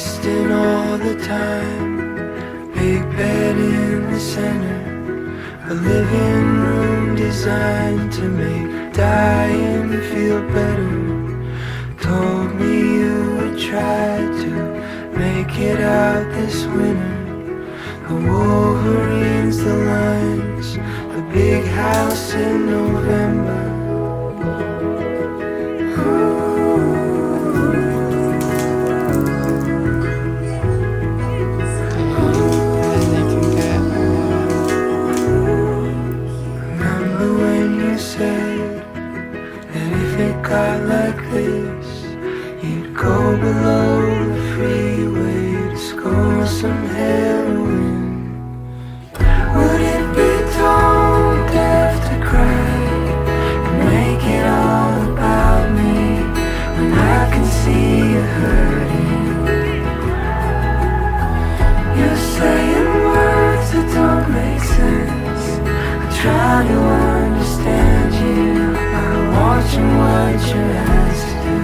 wasting all the time. Big bed in the center, a living room designed to make dying feel better. Told me you would try to make it out this winter. The Wolverines, the Lions, the big house in November. Remember when you said that if it got like this, you'd go below the freeway to score some heroin. Would it be tone deaf to cry and make it all about me when I can see you hurting? You're saying words that don't make sense. I try to understand you by watching what your eyes do.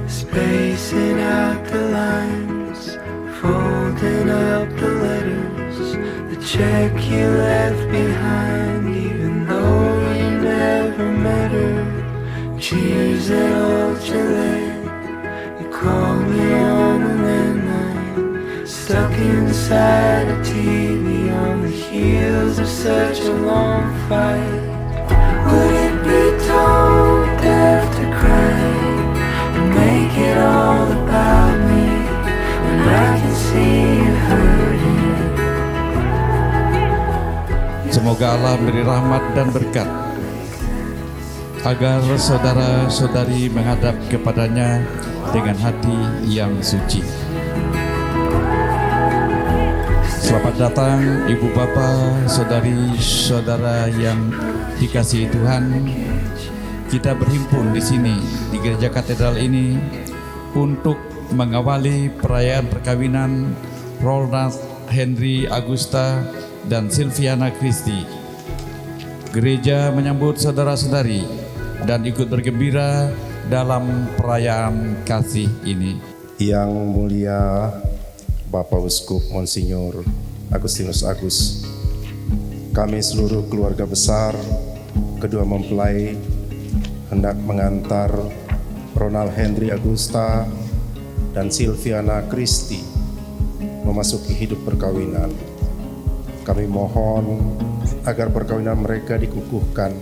Spacing out the lines, folding up the letters, the check you left behind, even though you never met her. Cheers at Ultralate, you call me on the landline, stuck inside a TV on the heels of such a long fight. Would it be tone deaf to cry and make it all about me when I can see you hurting? Semoga Allah beri rahmat dan berkat agar saudara-saudari menghadap kepadanya dengan hati yang suci. Selamat datang Ibu Bapa, saudari-saudara yang dikasihi Tuhan. Kita berhimpun di sini di gereja katedral ini untuk mengawali perayaan perkawinan Ronald Henry Agusta dan Silviana Christy. Gereja menyambut saudara-saudari dan ikut bergembira dalam perayaan kasih ini. Yang mulia Bapak Uskup Monsinyur Agustinus Agus, kami seluruh keluarga besar kedua mempelai hendak mengantar Ronald Henry Agusta dan Silviana Christy memasuki hidup perkawinan. Kami mohon agar perkawinan mereka dikukuhkan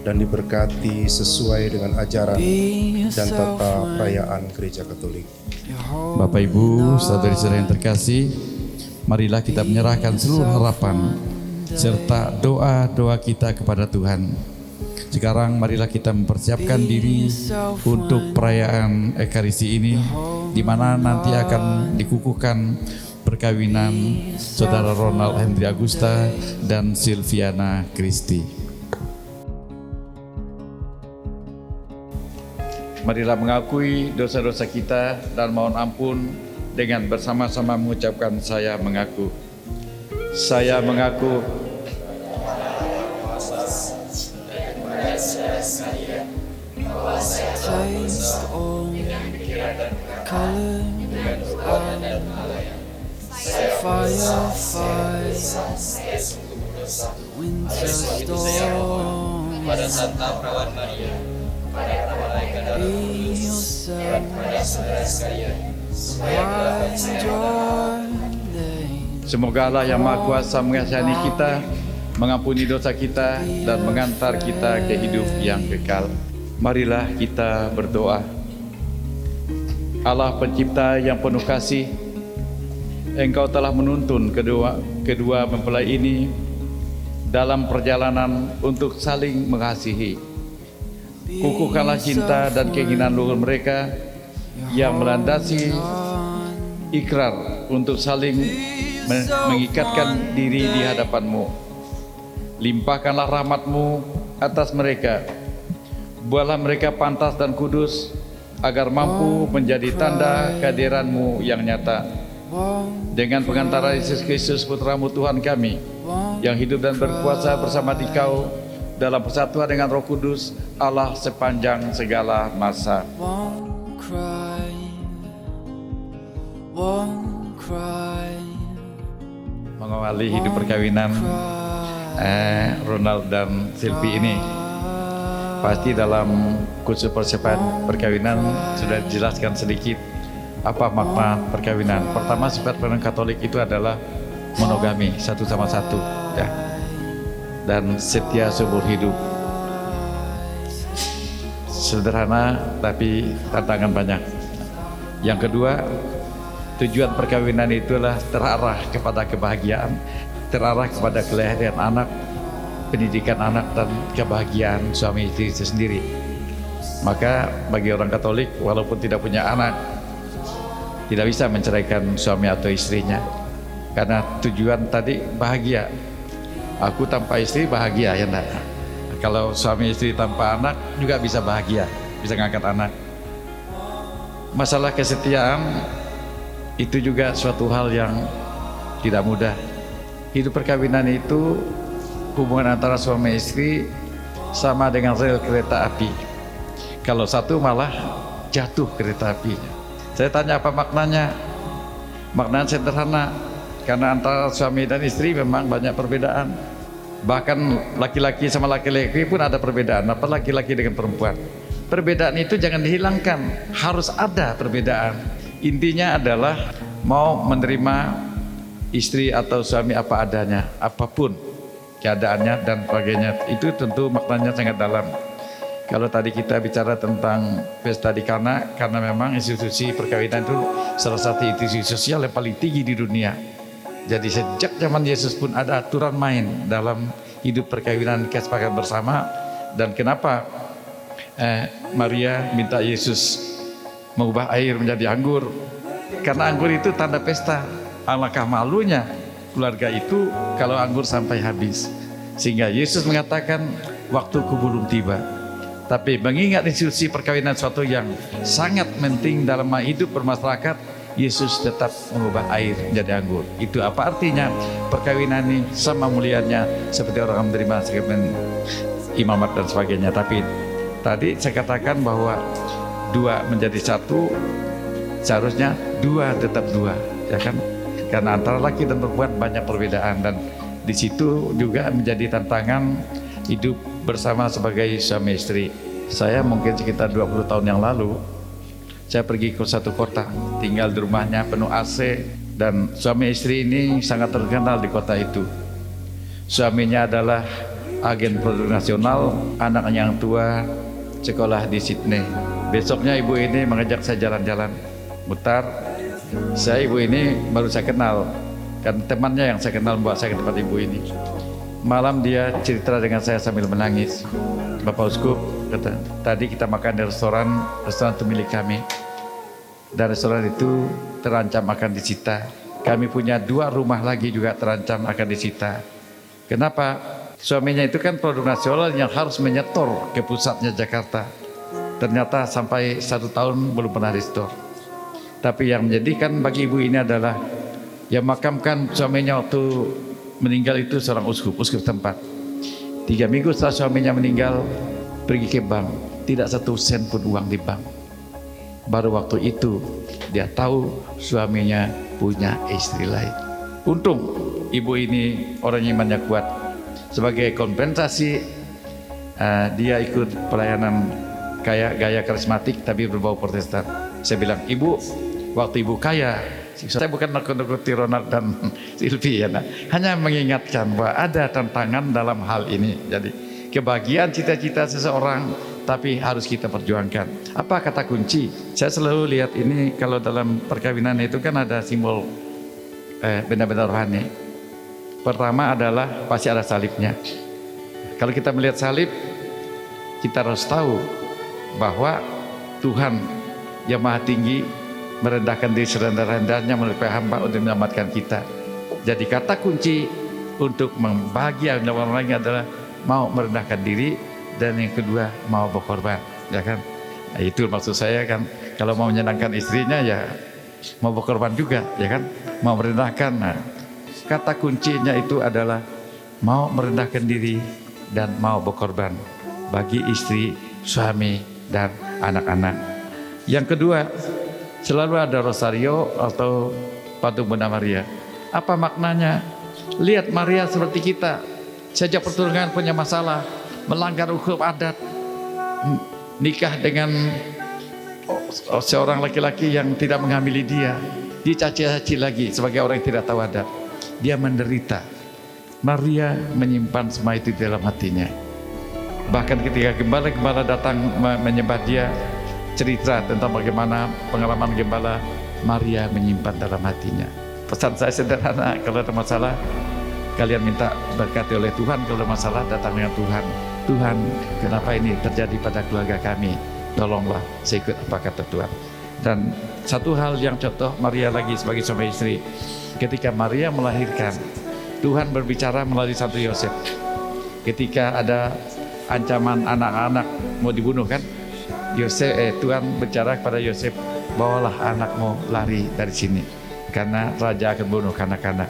dan diberkati sesuai dengan ajaran dan tata perayaan Gereja Katolik. Bapak Ibu, saudari-saudari yang terkasih, marilah kita menyerahkan seluruh harapan serta doa-doa kita kepada Tuhan. Sekarang marilah kita mempersiapkan diri untuk perayaan Ekaristi ini, di mana nanti akan dikukuhkan perkawinan Saudara Ronald Henry Agusta dan Silviana Christy. Marilah mengakui dosa-dosa kita dan mohon ampun dengan bersama-sama mengucapkan saya mengaku. Saya mengaku pada Santa Perawan Maria, pada malaikat dan kudus, dan pada saudara sekalian, semoga Allah yang Maha Kuasa mengasihani kita, mengampuni dosa kita, dan mengantar kita ke hidup yang kekal. Marilah kita berdoa. Allah Pencipta yang penuh kasih, Engkau telah menuntun kedua mempelai ini dalam perjalanan untuk saling mengasihi. Kukuhkanlah cinta dan keinginan luhur mereka yang melandasi ikrar untuk saling mengikatkan diri di hadapan-Mu. Limpahkanlah rahmat-Mu atas mereka. Buatlah mereka pantas dan kudus agar mampu menjadi tanda kehadiran-Mu yang nyata. Dengan pengantara Yesus Kristus Putra-Mu Tuhan kami, yang hidup dan berkuasa bersama Dikau dalam persatuan dengan Roh Kudus, Allah sepanjang segala masa. Won't cry, won't cry, Mengawali hidup perkawinan Ronald dan Silvi ini, pasti dalam kursus persiapan perkawinan sudah dijelaskan sedikit apa makna perkawinan. Pertama, sifat perkawinan Katolik itu adalah monogami, satu sama satu, ya, dan setia seumur hidup. Sederhana tapi tantangan banyak. Yang kedua, tujuan perkawinan itulah terarah kepada kebahagiaan, terarah kepada kelahiran anak, pendidikan anak, dan kebahagiaan suami istri itu sendiri. Maka bagi orang Katolik, walaupun tidak punya anak, tidak bisa menceraikan suami atau istrinya, karena tujuan tadi bahagia. Aku tanpa istri bahagia, ya enggak? Kalau suami istri tanpa anak juga bisa bahagia, bisa ngangkat anak. Masalah kesetiaan itu juga suatu hal yang tidak mudah. Hidup perkawinan itu hubungan antara suami istri sama dengan rel kereta api. Kalau satu malah jatuh kereta apinya. Saya tanya apa maknanya? Maknanya sederhana, karena antara suami dan istri memang banyak perbedaan. Bahkan laki-laki sama laki-laki pun ada perbedaan, apa laki-laki dengan perempuan. Perbedaan itu jangan dihilangkan, harus ada perbedaan. Intinya adalah mau menerima istri atau suami apa adanya, apapun keadaannya dan sebagainya. Itu tentu maknanya sangat dalam. Kalau tadi kita bicara tentang pesta di Kana, karena memang institusi perkawinan itu salah satu institusi sosial yang paling tinggi di dunia. Jadi sejak zaman Yesus pun ada aturan main dalam hidup perkawinan, kesepakatan bersama. Dan kenapa Maria minta Yesus mengubah air menjadi anggur? Karena anggur itu tanda pesta. Alangkah malunya keluarga itu kalau anggur sampai habis. Sehingga Yesus mengatakan, waktuku belum tiba. Tapi mengingat institusi perkawinan suatu yang sangat penting dalam hidup bermasyarakat, Yesus tetap mengubah air menjadi anggur. Itu apa artinya? Perkawinan ini sama mulianya seperti orang menerima sakramen imamat dan sebagainya. Tapi tadi saya katakan bahwa dua menjadi satu, seharusnya dua tetap dua, ya kan? Karena antara laki dan perempuan banyak perbedaan, dan di situ juga menjadi tantangan hidup bersama sebagai suami istri. Saya mungkin sekitar 20 tahun yang lalu, saya pergi ke satu kota, tinggal di rumahnya penuh AC, dan suami istri ini sangat terkenal di kota itu. Suaminya adalah agen produk nasional, anaknya yang tua sekolah di Sydney. Besoknya ibu ini mengajak saya jalan-jalan, mutar. Saya ibu ini baru saya kenal, kan temannya yang saya kenal membawa saya ke tempat ibu ini. Malam dia cerita dengan saya sambil menangis. Bapak Uskup, kata, tadi kita makan di restoran itu milik kami. Dan restoran itu terancam akan disita. Kami punya 2 rumah lagi juga terancam akan disita. Kenapa? Suaminya itu kan produk nasional yang harus menyetor ke pusatnya Jakarta. Ternyata sampai 1 tahun belum pernah restore. Tapi yang menjadikan bagi ibu ini adalah yang makamkan suaminya waktu meninggal itu seorang uskup tempat. 3 minggu setelah suaminya meninggal, pergi ke bank, tidak 1 sen pun uang di bank. Baru waktu itu dia tahu suaminya punya istri lain. Untung ibu ini orang imannya kuat. Sebagai kompensasi, dia ikut pelayanan kayak gaya karismatik tapi berbau Protestan. Saya bilang, ibu, waktu ibu kaya, saya bukan nakut-nakuti Ronald dan Silvi, ya, nah. Hanya mengingatkan bahwa ada tantangan dalam hal ini. Jadi kebahagiaan cita-cita seseorang, tapi harus kita perjuangkan. Apa kata kunci? Saya selalu lihat ini kalau dalam perkawinan itu kan ada simbol benda-benda rohani. Pertama adalah pasti ada salibnya. Kalau kita melihat salib, kita harus tahu bahwa Tuhan yang Maha Tinggi merendahkan diri serendah-rendahnya melalui hamba untuk menyelamatkan kita. Jadi kata kunci untuk membahagiakan orang lain adalah mau merendahkan diri, dan yang kedua mau berkorban, ya kan? Nah, itu maksud saya kan, kalau mau menyenangkan istrinya ya mau berkorban juga, ya kan, mau merendahkan. Nah, kata kuncinya itu adalah mau merendahkan diri dan mau berkorban bagi istri, suami, dan anak-anak. Yang kedua, selalu ada rosario atau patung Bunda Maria. Apa maknanya? Lihat Maria seperti kita, sejak pertunangan punya masalah, melanggar hukum adat, nikah dengan seorang laki-laki yang tidak menghamili dia, dicaci-caci lagi sebagai orang yang tidak tahu adat. Dia menderita. Maria menyimpan semua itu di dalam hatinya. Bahkan ketika gembala-gembala datang menyembah dia, cerita tentang bagaimana pengalaman gembala, Maria menyimpan dalam hatinya. Pesan saya sederhana, kalau ada masalah kalian minta berkati oleh Tuhan. Kalau ada masalah datang dengan Tuhan. Tuhan, kenapa ini terjadi pada keluarga kami? Tolonglah, saya ikut apa kata Tuhan. Dan satu hal yang contoh Maria lagi sebagai suami istri, ketika Maria melahirkan, Tuhan berbicara melalui Santo Yosef. Ketika ada ancaman anak-anak mau dibunuh kan, Tuhan berbicara kepada Yosef, bawalah anakmu lari dari sini, karena raja akan bunuh anak-anak.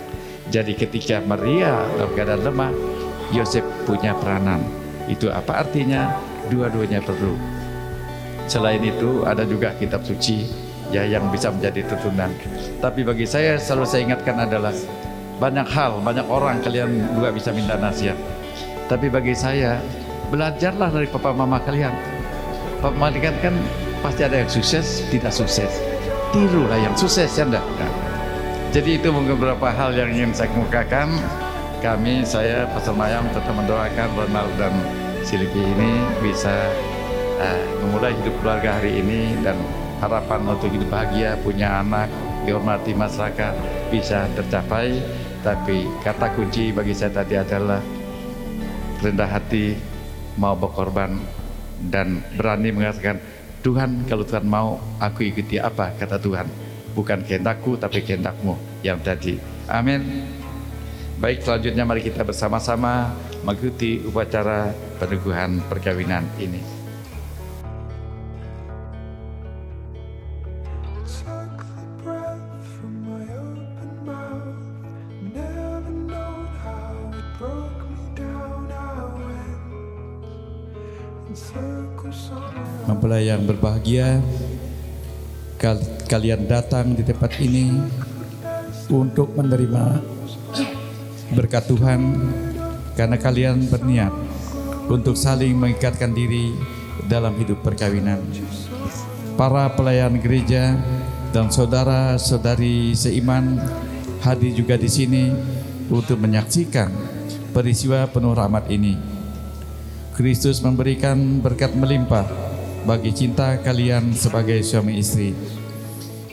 Jadi ketika Maria dalam keadaan lemah, Yosef punya peranan. Itu apa artinya? Dua-duanya perlu. Selain itu ada juga kitab suci ya yang bisa menjadi tuntunan. Tapi bagi saya selalu saya ingatkan adalah banyak hal, banyak orang kalian juga bisa minta nasihat. Tapi bagi saya, belajarlah dari papa mama kalian. Papa mama kan pasti ada yang sukses, tidak sukses. Tirulah yang sukses ya enggak? Nah, jadi itu mungkin beberapa hal yang ingin saya kemukakan. Saya Pastor Mayam tetap mendoakan Ronald dan Silvi ini bisa memulai hidup keluarga hari ini, dan harapan untuk hidup bahagia, punya anak, dihormati masyarakat bisa tercapai. Tapi kata kunci bagi saya tadi adalah rendah hati, mau berkorban, dan berani mengatakan, Tuhan, kalau Tuhan mau, aku ikuti apa kata Tuhan. Bukan kehendakku tapi kehendakmu yang tadi. Amin. Baik, selanjutnya mari kita bersama-sama mengikuti upacara peneguhan perkawinan ini. Took the breath from my open mouth. Never known how it broke me down. I went in circles all around. Mempelai yang berbahagia, kalian datang di tempat ini untuk menerima berkat Tuhan, karena kalian berniat untuk saling mengikatkan diri dalam hidup perkawinan. Para pelayan gereja dan saudara-saudari seiman hadir juga di sini untuk menyaksikan peristiwa penuh rahmat ini. Kristus memberikan berkat melimpah bagi cinta kalian sebagai suami istri.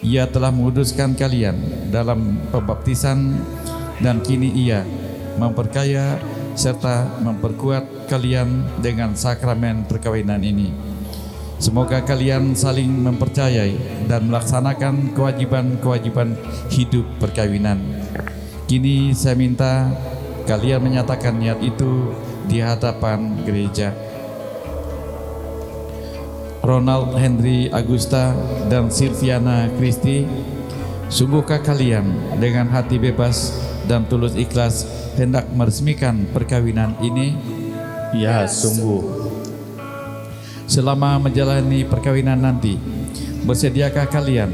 Ia telah menguduskan kalian dalam pembaptisan, dan kini Ia memperkaya serta memperkuat kalian dengan sakramen perkawinan ini. Semoga kalian saling mempercayai dan melaksanakan kewajiban-kewajiban hidup perkawinan. Kini saya minta kalian menyatakan niat itu di hadapan gereja. Ronald Henry Agusta dan Silviana Christy, sungguhkah kalian dengan hati bebas dan tulus ikhlas hendak meresmikan perkawinan ini? Ya, sungguh. Selama menjalani perkawinan nanti, bersediakah kalian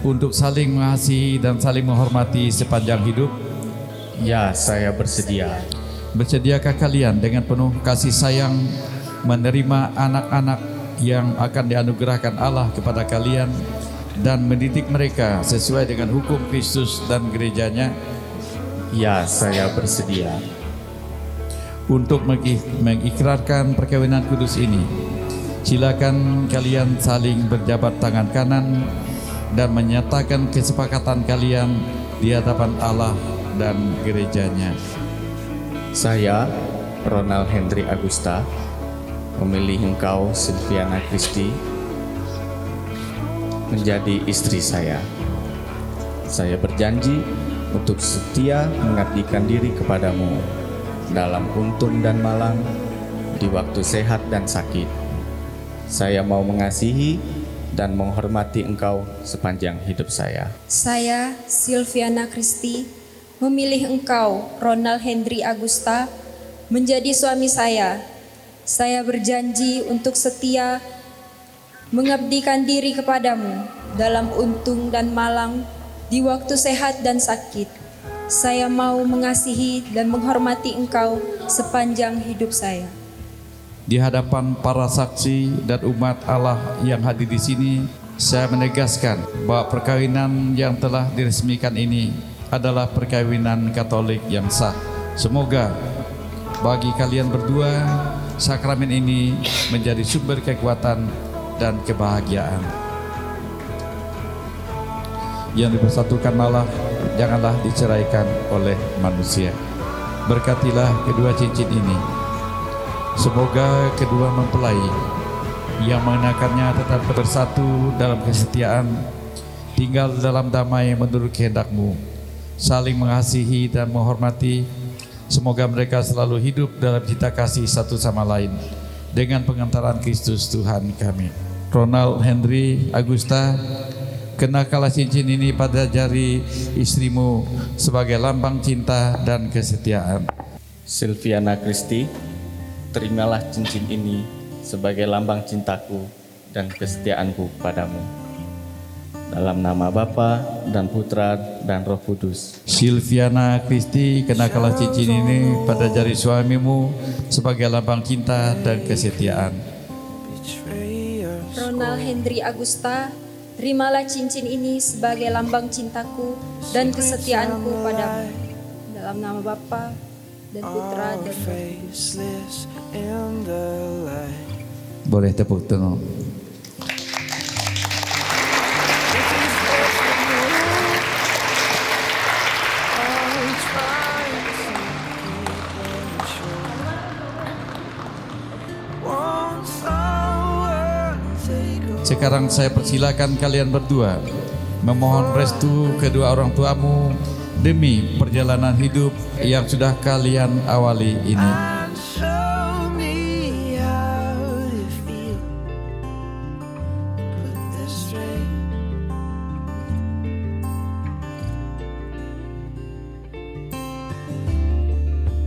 untuk saling mengasihi dan saling menghormati sepanjang hidup? Ya, saya bersedia. Bersediakah kalian dengan penuh kasih sayang menerima anak-anak yang akan dianugerahkan Allah kepada kalian dan mendidik mereka sesuai dengan hukum Kristus dan gerejanya? Ya, saya bersedia. Untuk mengikrarkan perkawinan kudus ini, silakan kalian saling berjabat tangan kanan dan menyatakan kesepakatan kalian di hadapan Allah dan gerejanya. Saya, Ronald Henry Agusta, memilih engkau, Silviana Christy, menjadi istri saya. Saya berjanji untuk setia mengabdikan diri kepadamu dalam untung dan malang, di waktu sehat dan sakit. Saya mau mengasihi dan menghormati Engkau sepanjang hidup saya. Saya, Silviana Kristi, memilih Engkau, Ronald Hendri Agusta, menjadi suami saya. Saya berjanji untuk setia mengabdikan diri kepadamu dalam untung dan malang, di waktu sehat dan sakit. Saya mau mengasihi dan menghormati Engkau sepanjang hidup saya. Di hadapan para saksi dan umat Allah yang hadir di sini, saya menegaskan bahwa perkawinan yang telah diresmikan ini adalah perkawinan Katolik yang sah. Semoga bagi kalian berdua, sakramen ini menjadi sumber kekuatan dan kebahagiaan. Yang dipersatukan Allah, janganlah diceraikan oleh manusia. Berkatilah kedua cincin ini. Semoga kedua mempelai yang mengenakannya tetap bersatu dalam kesetiaan, tinggal dalam damai menurut kehendak-Mu, saling mengasihi dan menghormati. Semoga mereka selalu hidup dalam cinta kasih satu sama lain dengan pengantaran Kristus Tuhan kami. Ronald Hendri Agusta, kenakanlah cincin ini pada jari istrimu sebagai lambang cinta dan kesetiaan. Silviana Kristi, terimalah cincin ini sebagai lambang cintaku dan kesetiaanku padamu. Dalam nama Bapa dan Putra dan Roh Kudus. Silviana Kristi, kenakanlah cincin ini pada jari suamimu sebagai lambang cinta dan kesetiaan. Ronald Hendri Agusta, terimalah cincin ini sebagai lambang cintaku dan kesetiaanku padamu. Dalam nama Bapa dan Putra dan Roh Kudus. faceless in the light. Boleh tepuk tangan. Sekarang saya persilakan kalian berdua memohon restu kedua orang tuamu demi perjalanan hidup yang sudah kalian awali ini. Show me how to feel. Put this straight.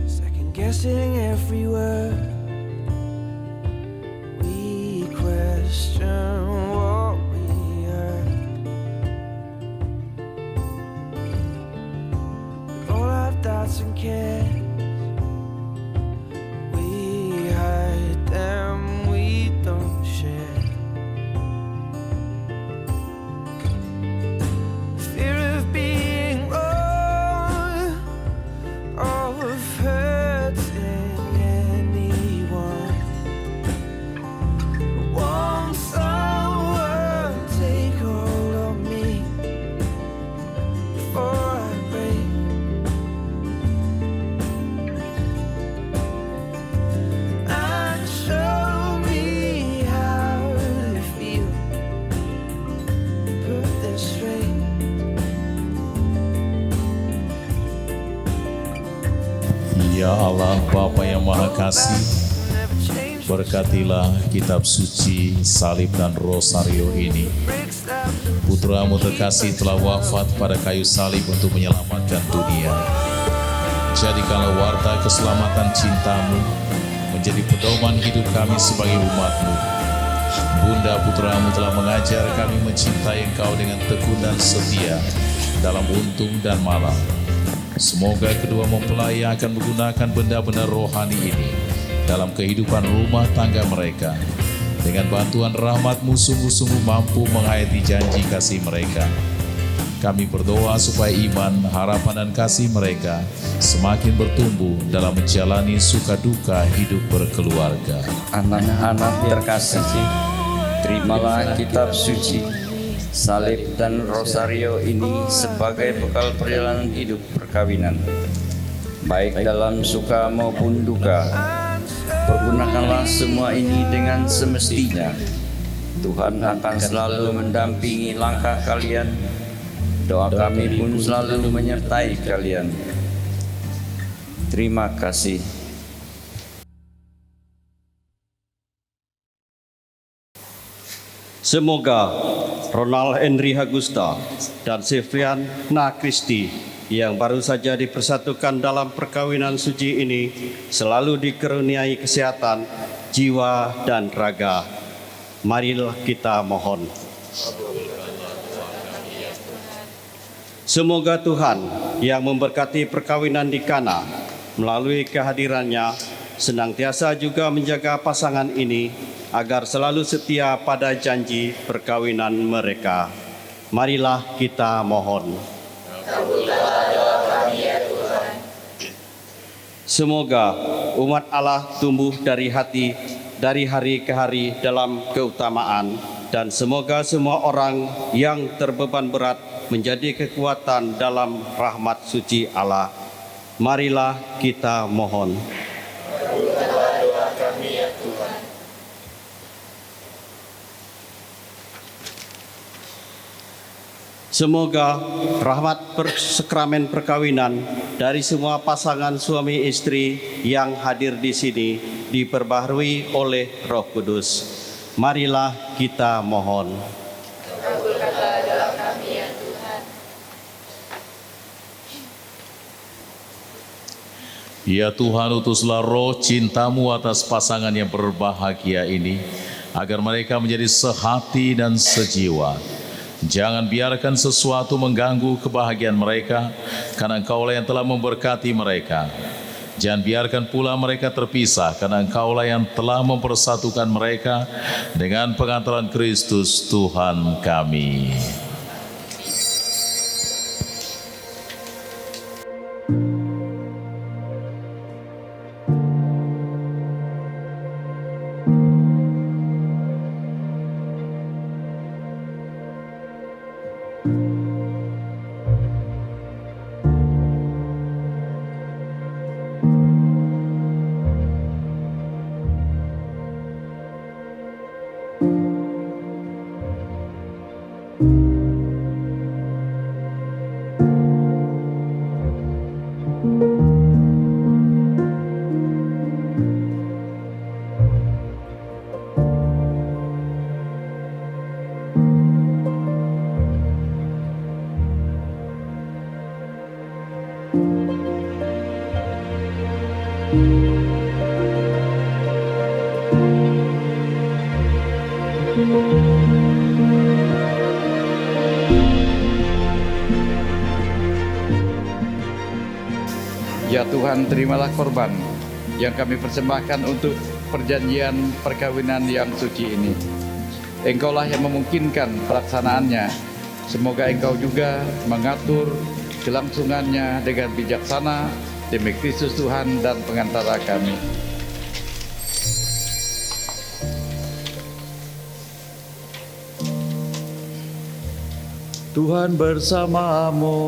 Second guessing every word. We question what we heard. With all our doubts and cares, we hide them, we don't share. Fear of being wrong, of hurting anyone. Won't someone take hold of me before I break? And show me how to feel. Put this straight. Ya Allah Bapa yang Maha Kasih, Never change. berkatilah kitab suci, salib dan rosario ini. Bricks that Putramu terkasih telah wafat pada kayu salib untuk menyelamatkan dunia. Jadikanlah warta keselamatan cintamu menjadi pedoman hidup kami sebagai umatmu. Bunda Putramu telah mengajar kami mencintai Engkau dengan tekun dan setia dalam untung dan malang. Semoga kedua mempelai yang akan menggunakan benda-benda rohani ini dalam kehidupan rumah tangga mereka, dengan bantuan rahmat-Mu sungguh-sungguh mampu menghayati janji kasih mereka. Kami berdoa supaya iman, harapan dan kasih mereka semakin bertumbuh dalam menjalani suka duka hidup berkeluarga. Anak-anak terkasih, terimalah kitab suci, salib dan rosario ini sebagai bekal perjalanan hidup perkawinan, baik dalam suka maupun duka. Pergunakanlah semua ini dengan semestinya. Tuhan akan selalu mendampingi langkah kalian. Doa kami pun selalu menyertai kalian. Terima kasih. Semoga Ronald Henry Agusta dan Silviana Christi yang baru saja dipersatukan dalam perkawinan suci ini selalu dikaruniai kesehatan, jiwa, dan raga. Marilah kita mohon. Semoga Tuhan yang memberkati perkawinan di Kana melalui kehadirannya senantiasa juga menjaga pasangan ini agar selalu setia pada janji perkawinan mereka. Marilah kita mohon. Semoga umat Allah tumbuh dari hari ke hari dalam keutamaan, dan semoga semua orang yang terbeban berat menjadi kekuatan dalam rahmat suci Allah. Marilah kita mohon. Semoga rahmat sakramen perkawinan dari semua pasangan suami istri yang hadir di sini diperbaharui oleh Roh Kudus. Marilah kita mohon. Kabulkanlah doa kami ya Tuhan. Ya Tuhan, utuslah roh cintamu atas pasangan yang berbahagia ini, agar mereka menjadi sehati dan sejiwa. Jangan biarkan sesuatu mengganggu kebahagiaan mereka, karena Engkaulah yang telah memberkati mereka. Jangan biarkan pula mereka terpisah, karena Engkaulah yang telah mempersatukan mereka dengan pengantaran Kristus Tuhan kami. Ya Tuhan, terimalah korban yang kami persembahkan untuk perjanjian perkawinan yang suci ini. Engkaulah yang memungkinkan pelaksanaannya. Semoga Engkau juga mengatur kelangsungannya dengan bijaksana demi Kristus Tuhan dan pengantara kami. Tuhan bersamamu.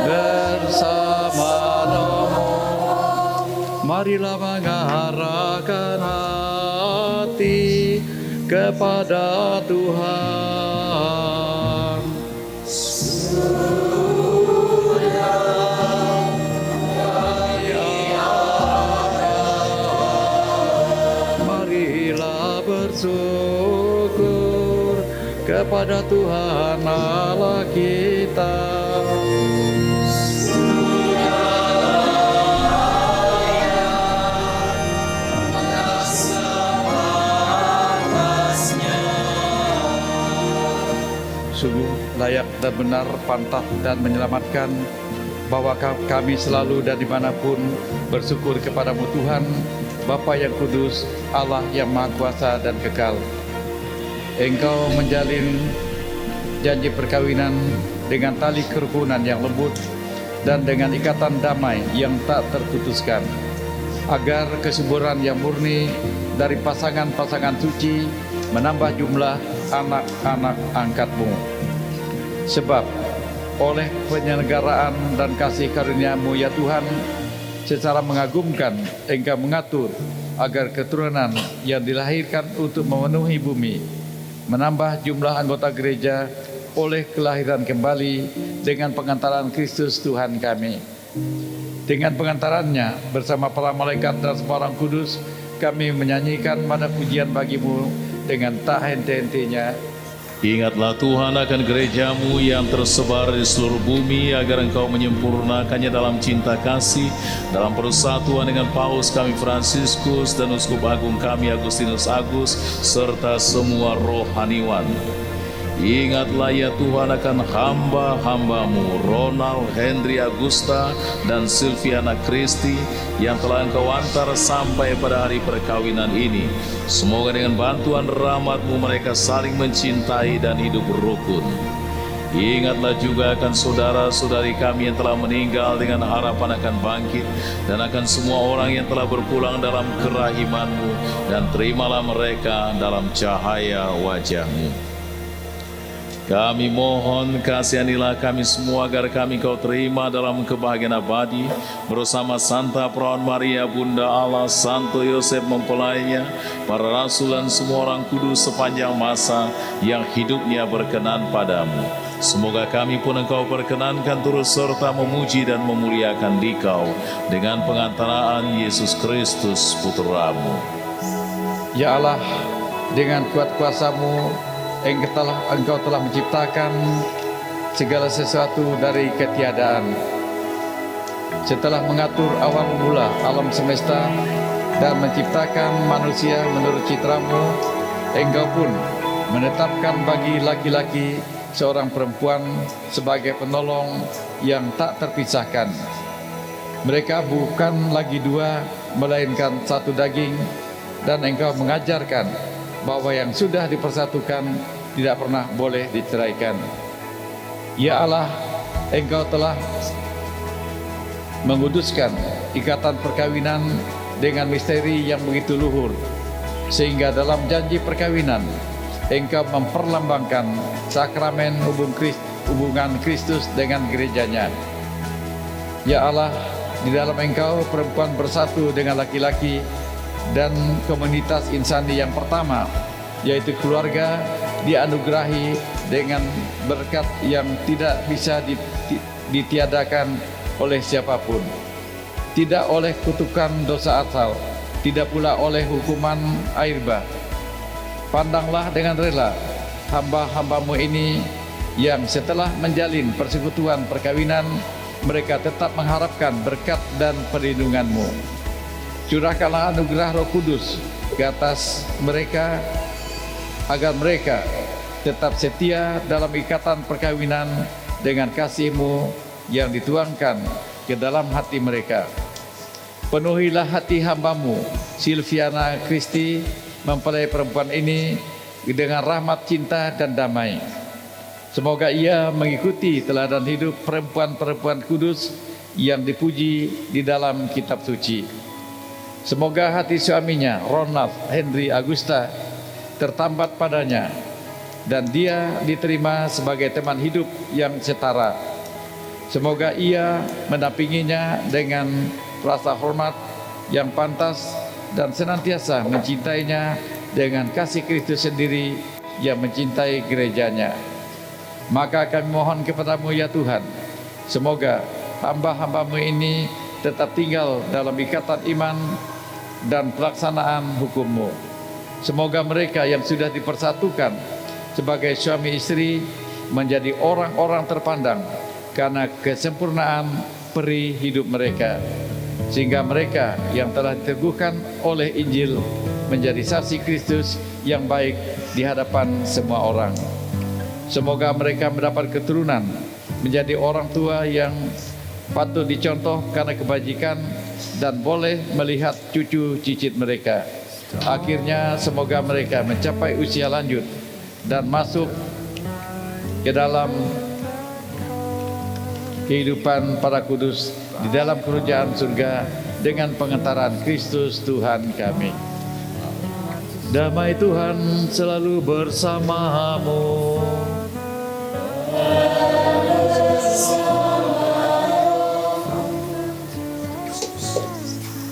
Bersama rohmu, marilah mengarahkan hati kepada Tuhan. Marilah bersyukur kepada Tuhan Allah kita. Sungguh layak dan benar, pantas dan menyelamatkan, bahwa kami selalu dan dimanapun bersyukur kepadamu Tuhan, Bapa yang kudus, Allah yang maha kuasa dan kekal. Engkau menjalin janji perkawinan dengan tali kerukunan yang lembut dan dengan ikatan damai yang tak terputuskan, agar kesuburan yang murni dari pasangan-pasangan suci menambah jumlah anak-anak angkatmu. Sebab oleh penyelenggaraan dan kasih karunia-Mu ya Tuhan, secara mengagumkan Engkau mengatur agar keturunan yang dilahirkan untuk memenuhi bumi menambah jumlah anggota gereja oleh kelahiran kembali dengan pengantaran Kristus Tuhan kami. Dengan pengantarannya bersama para malaikat dan semua orang kudus, kami menyanyikan mana pujian bagimu dengan tak henti-hentinya. Ingatlah Tuhan akan gerejamu yang tersebar di seluruh bumi, agar Engkau menyempurnakannya dalam cinta kasih, dalam persatuan dengan Paus kami Fransiskus dan Uskup Agung kami Agustinus Agus, serta semua rohaniwan. Ingatlah ya Tuhan akan hamba-hambamu Ronald Henry Agusta dan Silviana Christi yang telah Engkau antar sampai pada hari perkawinan ini. Semoga dengan bantuan rahmat-Mu mereka saling mencintai dan hidup rukun. Ingatlah juga akan saudara-saudari kami yang telah meninggal dengan harapan akan bangkit, dan akan semua orang yang telah berpulang dalam kerahiman-Mu, dan terimalah mereka dalam cahaya wajah-Mu. Kami mohon kasihanilah kami semua agar kami Kau terima dalam kebahagiaan abadi bersama Santa Perawan Maria Bunda Allah, Santo Yosef mempelainya, para rasul dan semua orang kudus sepanjang masa yang hidupnya berkenan padamu. Semoga kami pun Engkau perkenankan turut serta memuji dan memuliakan Dikau dengan pengantaraan Yesus Kristus Putra-Mu. Ya Allah, dengan kuat kuasa-Mu Engkau telah menciptakan segala sesuatu dari ketiadaan. Setelah mengatur awal mula alam semesta dan menciptakan manusia menurut citra-Mu, Engkau pun menetapkan bagi laki-laki seorang perempuan sebagai penolong yang tak terpisahkan. Mereka bukan lagi dua, melainkan satu daging, dan Engkau mengajarkan bahwa yang sudah dipersatukan tidak pernah boleh diceraikan. Ya Allah, Engkau telah menguduskan ikatan perkawinan dengan misteri yang begitu luhur, sehingga dalam janji perkawinan Engkau memperlambangkan sakramen hubungan Kristus dengan gerejanya. Ya Allah, di dalam Engkau perempuan bersatu dengan laki-laki, dan komunitas insani yang pertama, yaitu keluarga, dianugerahi dengan berkat yang tidak bisa ditiadakan oleh siapapun. Tidak oleh kutukan dosa asal, tidak pula oleh hukuman air bah. Pandanglah dengan rela hamba-hambamu ini yang setelah menjalin persekutuan perkawinan, mereka tetap mengharapkan berkat dan perlindungan-Mu. Curahkanlah anugerah Roh Kudus ke atas mereka, agar mereka tetap setia dalam ikatan perkawinan dengan kasih-Mu yang dituangkan ke dalam hati mereka. Penuhilah hati hamba-Mu Silviana Christi, mempelai perempuan ini, dengan rahmat, cinta, dan damai. Semoga ia mengikuti teladan hidup perempuan-perempuan kudus yang dipuji di dalam kitab suci. Semoga hati suaminya Ronald Henry Agusta tertambat padanya, dan dia diterima sebagai teman hidup yang setara. Semoga ia mendampinginya dengan rasa hormat yang pantas dan senantiasa mencintainya dengan kasih Kristus sendiri yang mencintai gerejanya. Maka kami mohon kepadamu ya Tuhan, semoga hamba-hambamu ini tetap tinggal dalam ikatan iman dan pelaksanaan hukum-Mu. Semoga mereka yang sudah dipersatukan sebagai suami istri menjadi orang-orang terpandang karena kesempurnaan peri hidup mereka, sehingga mereka yang telah diteguhkan oleh Injil menjadi saksi Kristus yang baik di hadapan semua orang. Semoga mereka mendapat keturunan, menjadi orang tua yang patut dicontoh karena kebajikan, dan boleh melihat cucu cicit mereka. Akhirnya semoga mereka mencapai usia lanjut dan masuk ke dalam kehidupan para kudus di dalam kerajaan surga dengan pengantaran Kristus Tuhan kami. Damai Tuhan selalu bersamamu.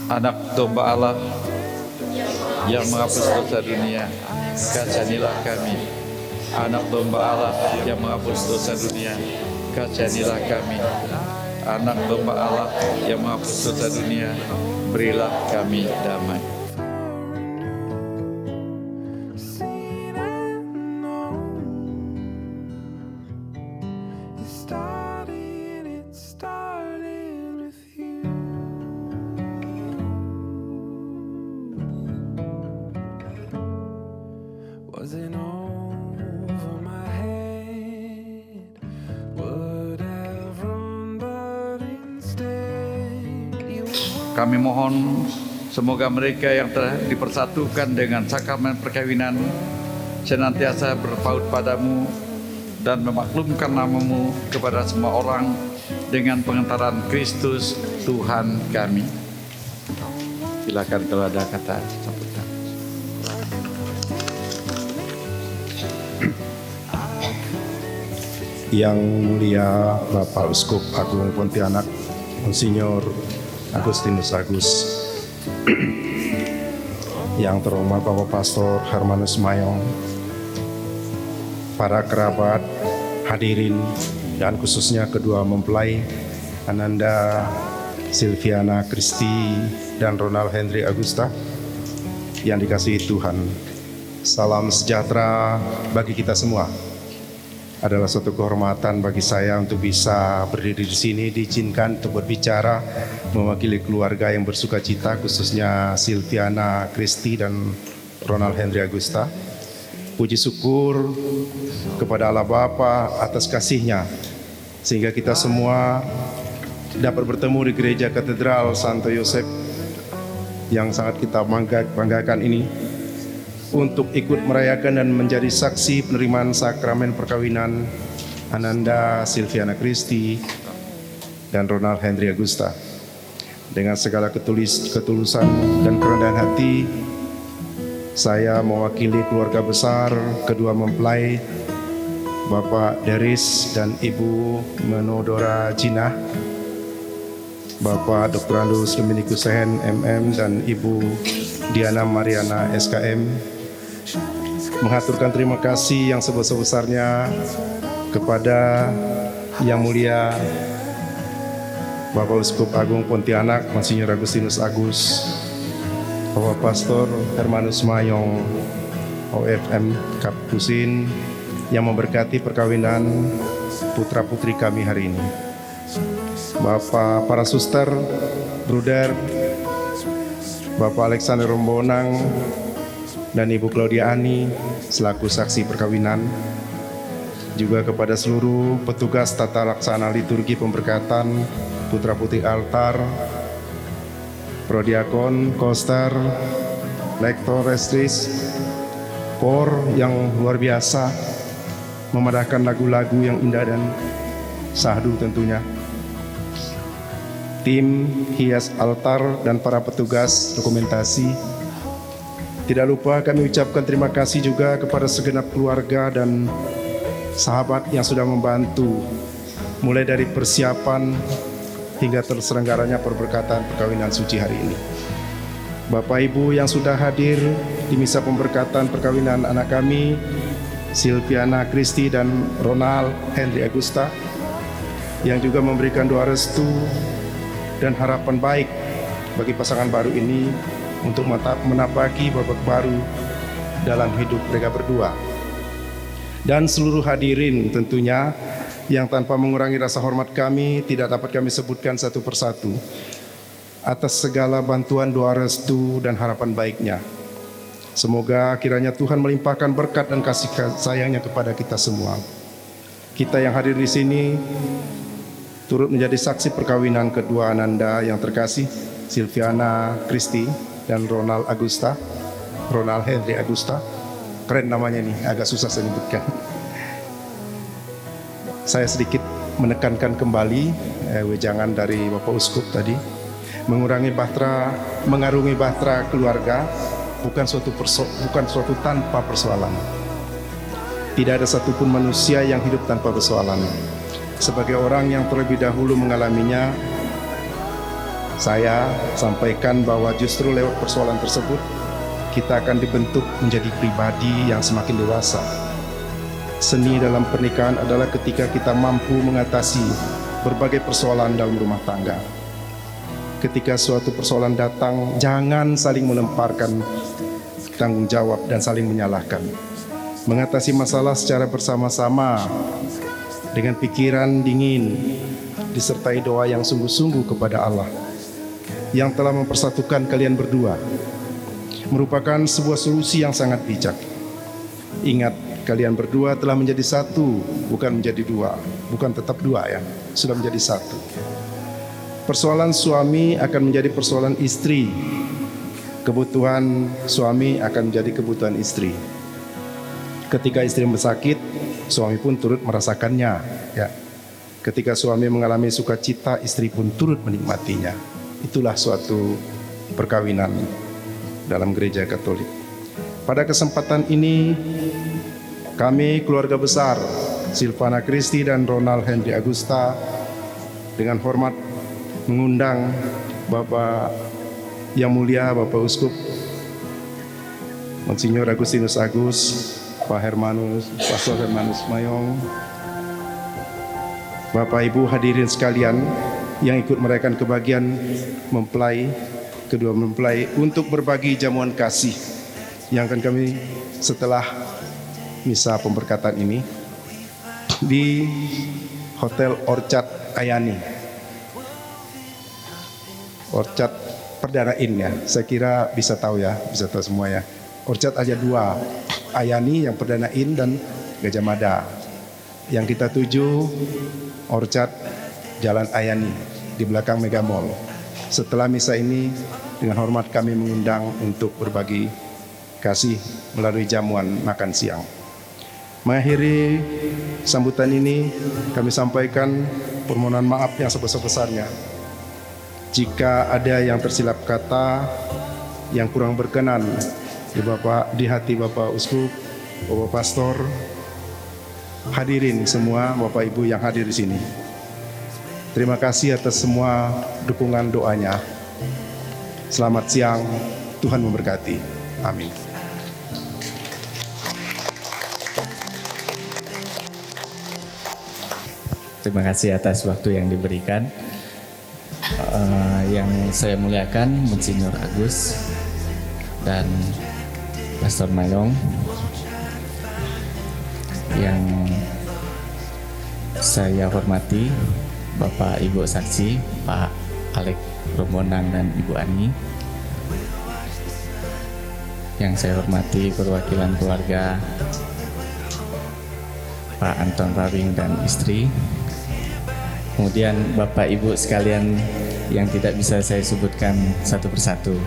Anak domba Allah yang menghapus dosa dunia, kasihanilah kami. Anak domba Allah yang menghapus dosa dunia, kasihanilah kami. Anak domba Allah yang menghapus dosa dunia, berilah kami damai. starting with you. Wasn't over my head, would have run, but instead you Kami mohon semoga mereka yang telah dipersatukan dengan sakramen perkawinan senantiasa berpaut padamu dan memaklumkan namamu kepada semua orang dengan pengentaran Kristus Tuhan kami. Silakan kalau ada kata sambutan. Yang mulia Bapak Uskup Agung Pontianak Monsinyur Agustinus Agus, yang terhormat Bapak Pastor Hermanus Mayong, para kerabat, hadirin, dan khususnya kedua mempelai Ananda Silviana Christy dan Ronald Henry Agusta yang dikasihi Tuhan. Salam sejahtera bagi kita semua. Adalah suatu kehormatan bagi saya untuk bisa berdiri di sini, diizinkan untuk berbicara mewakili keluarga yang bersuka cita, khususnya Silviana Christy dan Ronald Henry Agusta. Puji syukur kepada Allah Bapa atas kasih-Nya, sehingga kita semua dapat bertemu di Gereja Katedral Santo Yosef yang sangat kita banggakan ini, untuk ikut merayakan dan menjadi saksi penerimaan sakramen perkawinan Ananda Silviana Christy dan Ronald Henry Agusta. Dengan segala ketulusan dan kerendahan hati, saya mewakili keluarga besar kedua mempelai, Bapak Deris dan Ibu Menodora Jinah, Bapak Dr. Andus Dominikus Sehen MM dan Ibu Diana Mariana SKM, mengaturkan terima kasih yang sebesar-besarnya kepada Yang Mulia Bapak Uskup Agung Pontianak Monsinyur Agustinus Agus, Bapak Pastor Hermanus Mayong OFM Kapusin, yang memberkati perkawinan putra-putri kami hari ini. Bapak para suster, bruder, Bapak Alexander Rombonang dan Ibu Claudia Ani selaku saksi perkawinan, juga kepada seluruh petugas tata laksana liturgi pemberkatan putra-putri altar, prodiakon, koster, lektor, restris, kor yang luar biasa memandangkan lagu-lagu yang indah dan sahdu tentunya, tim hias altar dan para petugas dokumentasi. Tidak lupa kami ucapkan terima kasih juga kepada segenap keluarga dan sahabat yang sudah membantu mulai dari persiapan hingga terselenggaranya perberkatan perkawinan suci hari ini. Bapak Ibu yang sudah hadir di misa pemberkatan perkawinan anak kami Silviana Christy dan Ronald Henry Agusta, yang juga memberikan doa restu dan harapan baik bagi pasangan baru ini untuk menapaki babak baru dalam hidup mereka berdua. Dan seluruh hadirin tentunya yang tanpa mengurangi rasa hormat kami tidak dapat kami sebutkan satu persatu, atas segala bantuan, doa restu dan harapan baiknya. Semoga kiranya Tuhan melimpahkan berkat dan kasih sayangnya kepada kita semua. Kita yang hadir di sini turut menjadi saksi perkawinan kedua Ananda yang terkasih, Silviana Christy dan Ronald Henry Agusta. Keren namanya nih, agak susah saya sebutkan. Saya sedikit menekankan kembali wejangan dari Bapak Uskup tadi, mengarungi bahtera keluarga bukan suatu tanpa persoalan. Tidak ada satupun manusia yang hidup tanpa persoalan. Sebagai orang yang terlebih dahulu mengalaminya, saya sampaikan bahwa justru lewat persoalan tersebut kita akan dibentuk menjadi pribadi yang semakin dewasa. Seni dalam pernikahan adalah ketika kita mampu mengatasi berbagai persoalan dalam rumah tangga. Ketika suatu persoalan datang, jangan saling melemparkan tanggung jawab dan saling menyalahkan. Mengatasi masalah secara bersama-sama dengan pikiran dingin, disertai doa yang sungguh-sungguh kepada Allah yang telah mempersatukan kalian berdua, merupakan sebuah solusi yang sangat bijak. Ingat, kalian berdua telah menjadi satu, bukan menjadi dua, bukan tetap dua ya, sudah menjadi satu. Persoalan suami akan menjadi persoalan istri, kebutuhan suami akan menjadi kebutuhan istri. Ketika istri sakit, suami pun turut merasakannya ya. Ketika suami mengalami sukacita, istri pun turut menikmatinya. Itulah suatu perkawinan dalam gereja Katolik. Pada kesempatan ini, kami keluarga besar Silvana Christy dan Ronald Henry Agusta dengan hormat mengundang Bapak yang mulia, Bapak Uskup Monsinyur Agustinus Agus, Pak Hermanus, Pastor Hermanus Mayong, Bapak Ibu hadirin sekalian yang ikut merayakan kebahagiaan kedua mempelai untuk berbagi jamuan kasih yang akan kami setelah misa pemberkatan ini di Hotel Orchard Ayani. Orchard Perdana Inn ya, saya kira bisa tahu ya, bisa tahu semua ya. Orchard aja dua, Ayani yang Perdana Inn dan Gajah Mada. Yang kita tuju Orchard Jalan Ayani di belakang Mega Mall. Setelah misa ini dengan hormat kami mengundang untuk berbagi kasih melalui jamuan makan siang. Mengakhiri sambutan ini kami sampaikan permohonan maaf yang sebesar-besarnya. Jika ada yang tersilap kata yang kurang berkenan di hati Bapak Uskup, Bapak Pastor, hadirin semua Bapak Ibu yang hadir di sini. Terima kasih atas semua dukungan doanya. Selamat siang, Tuhan memberkati. Amin. Terima kasih atas waktu yang diberikan. Yang saya muliakan Monsinyur Agus dan Pastor Mayong, yang saya hormati Bapak Ibu Saksi, Pak Alek Rombonang dan Ibu Ani, yang saya hormati perwakilan keluarga Pak Anton Rawing dan istri, kemudian Bapak Ibu sekalian yang tidak bisa saya sebutkan satu persatu.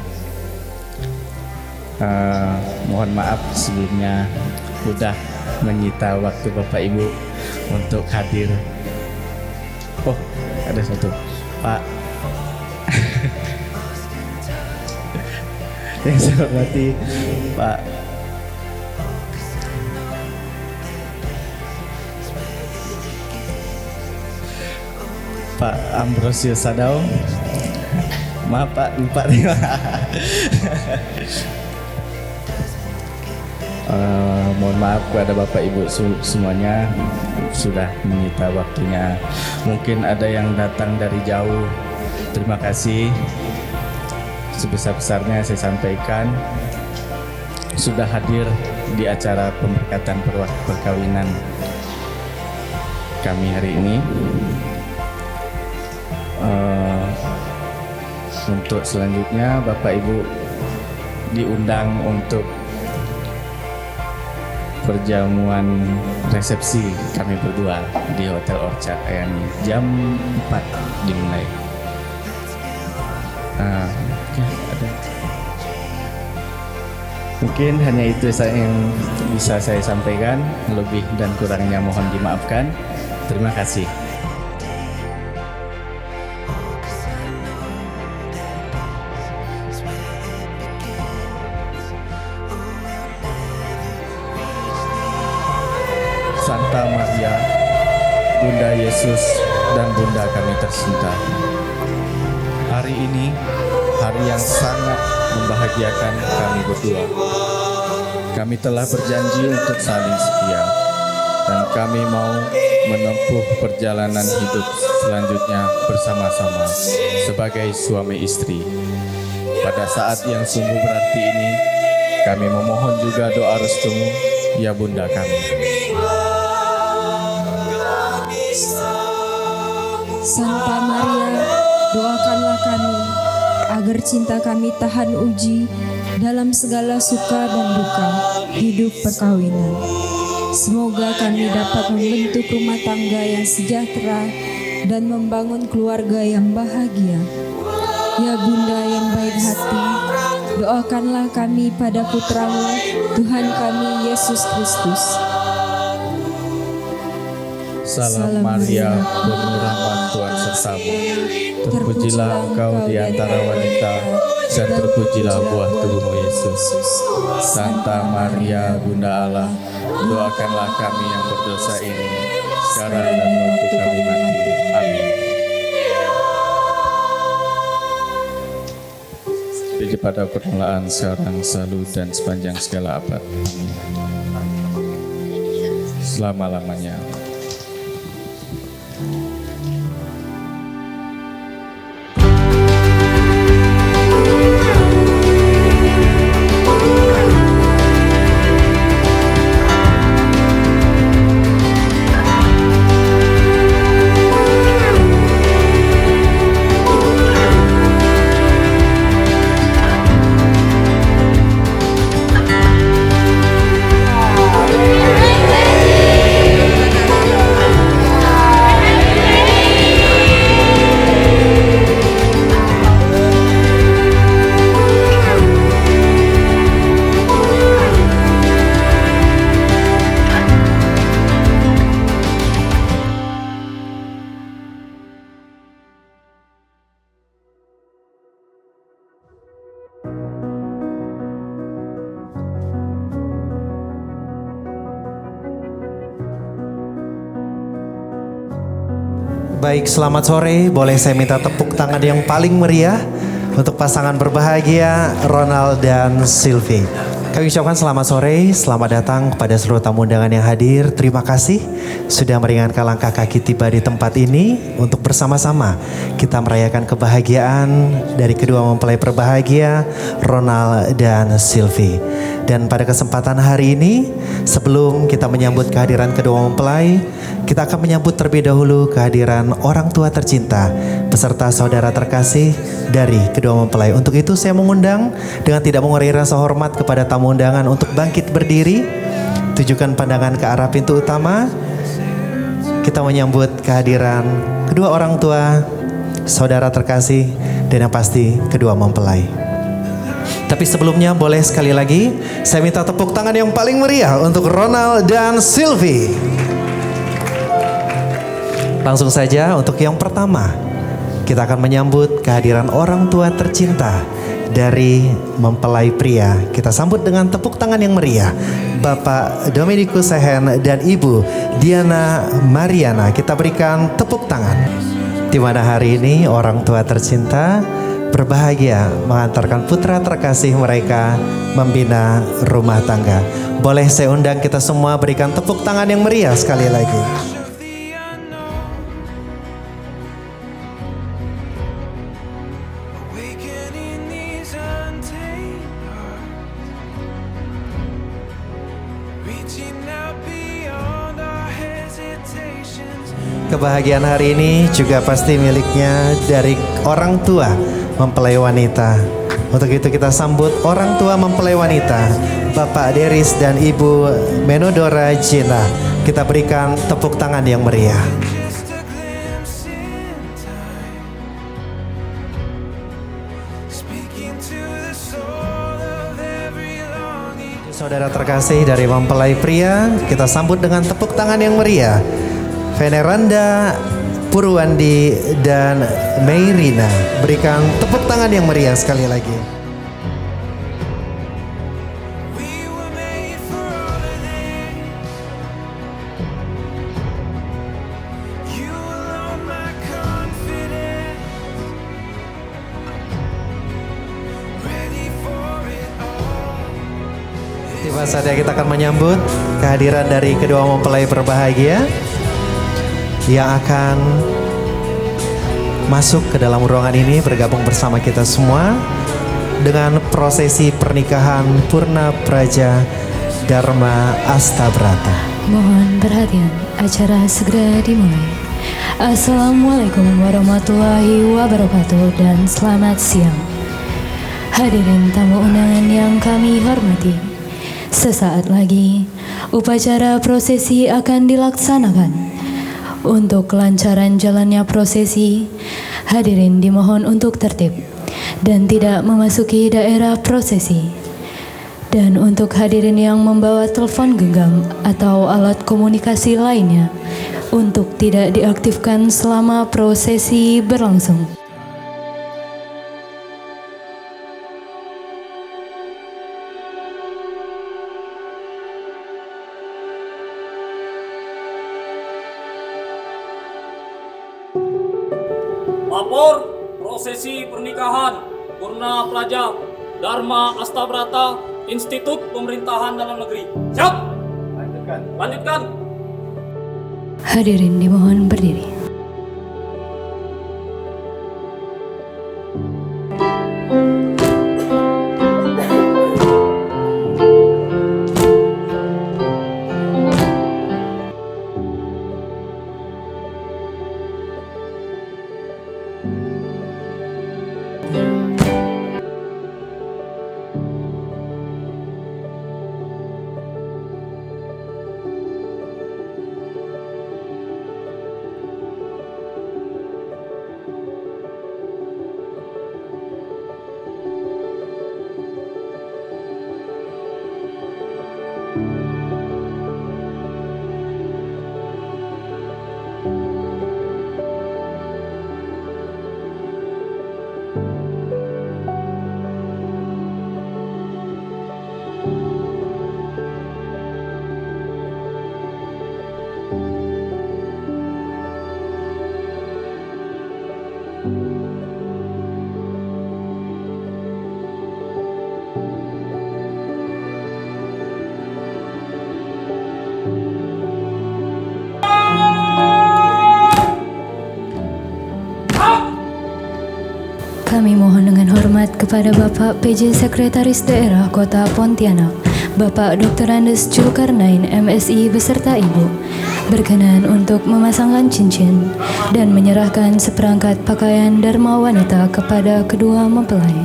Mohon maaf sebelumnya sudah menyita waktu Bapak Ibu untuk hadir. Oh, ada satu Pak yang saya hormati Pak Ambrosio Sadau. Maaf Pak, lupa nih. Mohon maaf kepada Bapak Ibu semuanya, sudah menyita waktunya. Mungkin ada yang datang dari jauh. Terima kasih sebesar-besarnya saya sampaikan sudah hadir di acara pemberkatan perkawinan kami hari ini. Untuk selanjutnya Bapak Ibu diundang untuk perjamuan resepsi kami berdua di Hotel Orchard Ayani jam 4 dimulai. Ada. Mungkin hanya itu yang bisa saya sampaikan, lebih dan kurangnya mohon dimaafkan. Terima kasih. Santa Maria, Bunda Yesus dan Bunda kami tercinta. Hari ini hari yang sangat membahagiakan kami berdua. Kami telah berjanji untuk saling setia dan kami mau menempuh perjalanan hidup selanjutnya bersama-sama sebagai suami istri. Pada saat yang sungguh berarti ini, kami memohon juga doa restumu, ya Bunda kami. Santa Maria, doakanlah kami agar cinta kami tahan uji dalam segala suka dan duka hidup perkawinan. Semoga kami dapat membentuk rumah tangga yang sejahtera dan membangun keluarga yang bahagia. Ya Bunda yang baik hati, doakanlah kami pada Putra-Mu, Tuhan kami Yesus Kristus. Salam Maria, penuh rahmat, Tuhan sertamu. Terpujilah engkau di antara wanita, dan terpujilah buah tubuhmu Yesus. Santa Maria, Bunda Allah, doakanlah kami yang berdosa ini, sekarang dan waktu kami mati. Amin. Jadi pada permulaan, sekarang, selalu, dan sepanjang segala abad. Amin. Selama-lamanya. Baik, selamat sore. Boleh saya minta tepuk tangan yang paling meriah untuk pasangan berbahagia Ronald dan Sylvie. Kami ucapkan selamat sore, selamat datang kepada seluruh tamu undangan yang hadir. Terima kasih sudah meringankan langkah kaki tiba di tempat ini untuk bersama-sama kita merayakan kebahagiaan dari kedua mempelai berbahagia Ronald dan Sylvie. Dan pada kesempatan hari ini, sebelum kita menyambut kehadiran kedua mempelai, kita akan menyambut terlebih dahulu kehadiran orang tua tercinta beserta saudara terkasih dari kedua mempelai. Untuk itu saya mengundang dengan tidak mengurangi rasa hormat kepada tamu undangan untuk bangkit berdiri, tujukan pandangan ke arah pintu utama. Kita menyambut kehadiran kedua orang tua, saudara terkasih, dan yang pasti kedua mempelai. Tapi sebelumnya boleh sekali lagi saya minta tepuk tangan yang paling meriah untuk Ronald dan Sylvie. Langsung saja untuk yang pertama, kita akan menyambut kehadiran orang tua tercinta dari mempelai pria. Kita sambut dengan tepuk tangan yang meriah Bapak Dominikus Sehen dan Ibu Diana Mariana. Kita berikan tepuk tangan. Di mana hari ini orang tua tercinta berbahagia mengantarkan putra terkasih mereka membina rumah tangga. Boleh saya undang kita semua berikan tepuk tangan yang meriah sekali lagi. Kebahagiaan hari ini juga pasti miliknya dari orang tua mempelai wanita. Untuk itu kita sambut orang tua mempelai wanita, Bapak Deris dan Ibu Menodora Jina. Kita berikan tepuk tangan yang meriah. Saudara terkasih dari mempelai pria, kita sambut dengan tepuk tangan yang meriah Veneranda Purwandi dan Meirina. Berikan tepuk tangan yang meriah sekali lagi. Tiba saatnya kita akan menyambut kehadiran dari kedua mempelai berbahagia yang akan masuk ke dalam ruangan ini bergabung bersama kita semua dengan prosesi pernikahan Purna Praja Dharma Astabrata. Mohon perhatian, acara segera dimulai. Assalamualaikum warahmatullahi wabarakatuh dan selamat siang. Hadirin tamu undangan yang kami hormati, sesaat lagi upacara prosesi akan dilaksanakan. Untuk kelancaran jalannya prosesi, hadirin dimohon untuk tertib dan tidak memasuki daerah prosesi. Dan untuk hadirin yang membawa telepon genggam atau alat komunikasi lainnya, untuk tidak diaktifkan selama prosesi berlangsung. Lapor prosesi pernikahan Purna Praja Dharma Astabrata Institut Pemerintahan Dalam Negeri. Siap? Lanjutkan. Hadirin dimohon berdiri. Kami mohon dengan hormat kepada Bapak PJ Sekretaris Daerah Kota Pontianak, Bapak Dr. Andes Zulkarnain MSI beserta Ibu, berkenan untuk memasangkan cincin dan menyerahkan seperangkat pakaian dharma wanita kepada kedua mempelai.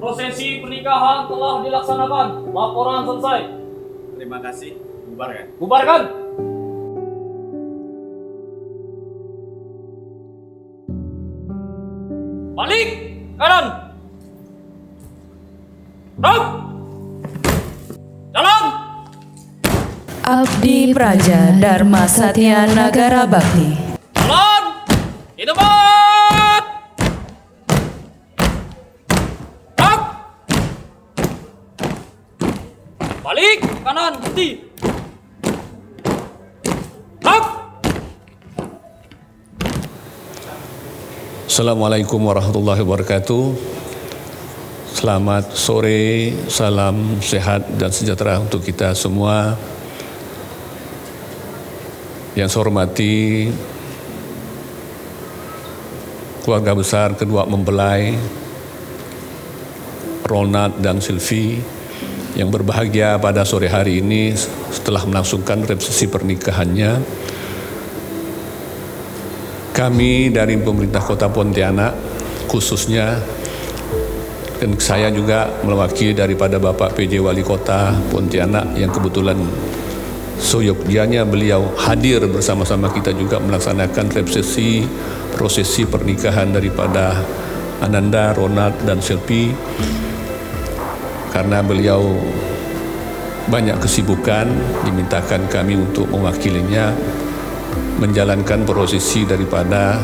Prosesi pernikahan telah dilaksanakan. Laporan selesai. Terima kasih. Bubarkan. Bubarkan. Balik kanan. Rok. Jalan. Abdi Praja Dharma Satya Nagara Bakti. Jalan. Di depan. Rok. Balik kanan. Berhenti. Rok. Assalamualaikum warahmatullahi wabarakatuh. Selamat sore, salam sehat dan sejahtera untuk kita semua. Yang saya hormati keluarga besar kedua mempelai Ronald dan Sylvie yang berbahagia pada sore hari ini setelah melangsungkan resepsi pernikahannya. Kami dari pemerintah Kota Pontianak khususnya, dan saya juga mewakili daripada Bapak PJ Wali Kota Pontianak yang kebetulan seyogyanya beliau hadir bersama-sama kita juga melaksanakan prosesi pernikahan daripada Ananda, Ronald, dan Sylvie. Karena beliau banyak kesibukan, dimintakan kami untuk mewakilinya menjalankan prosesi daripada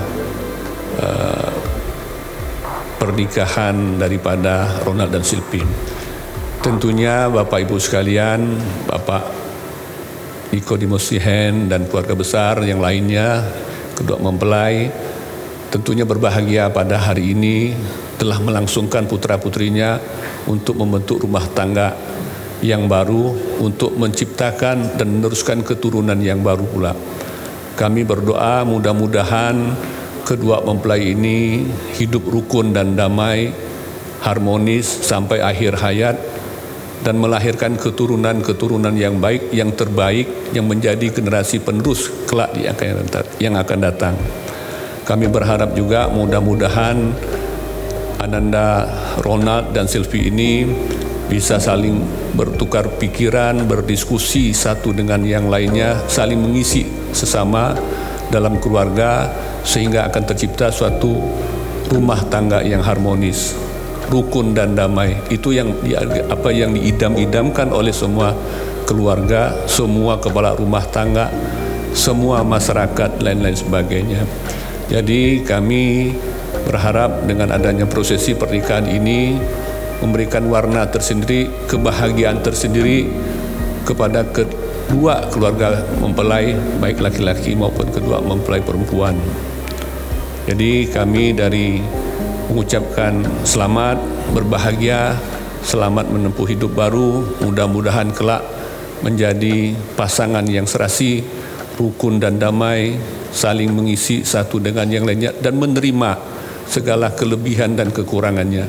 pernikahan daripada Ronald dan Sylvie. Tentunya Bapak Ibu sekalian, Bapak Nicodemus Sihen dan keluarga besar yang lainnya, kedua mempelai, tentunya berbahagia pada hari ini telah melangsungkan putra-putrinya untuk membentuk rumah tangga yang baru, untuk menciptakan dan meneruskan keturunan yang baru pula. Kami berdoa mudah-mudahan kedua mempelai ini hidup rukun dan damai, harmonis sampai akhir hayat, dan melahirkan keturunan-keturunan yang baik, yang terbaik, yang menjadi generasi penerus kelak yang akan datang. Kami berharap juga mudah-mudahan Ananda, Ronald, dan Sylvie ini bisa saling bertukar pikiran, berdiskusi satu dengan yang lainnya, saling mengisi sesama dalam keluarga, sehingga akan tercipta suatu rumah tangga yang harmonis, rukun dan damai. Itu yang diidam-idamkan oleh semua keluarga, semua kepala rumah tangga, semua masyarakat, lain-lain sebagainya. Jadi kami berharap dengan adanya prosesi pernikahan ini memberikan warna tersendiri, kebahagiaan tersendiri kepada kedua keluarga mempelai, baik laki-laki maupun kedua mempelai perempuan. Jadi kami mengucapkan selamat, berbahagia, selamat menempuh hidup baru, mudah-mudahan kelak menjadi pasangan yang serasi, rukun dan damai, saling mengisi satu dengan yang lainnya, dan menerima segala kelebihan dan kekurangannya.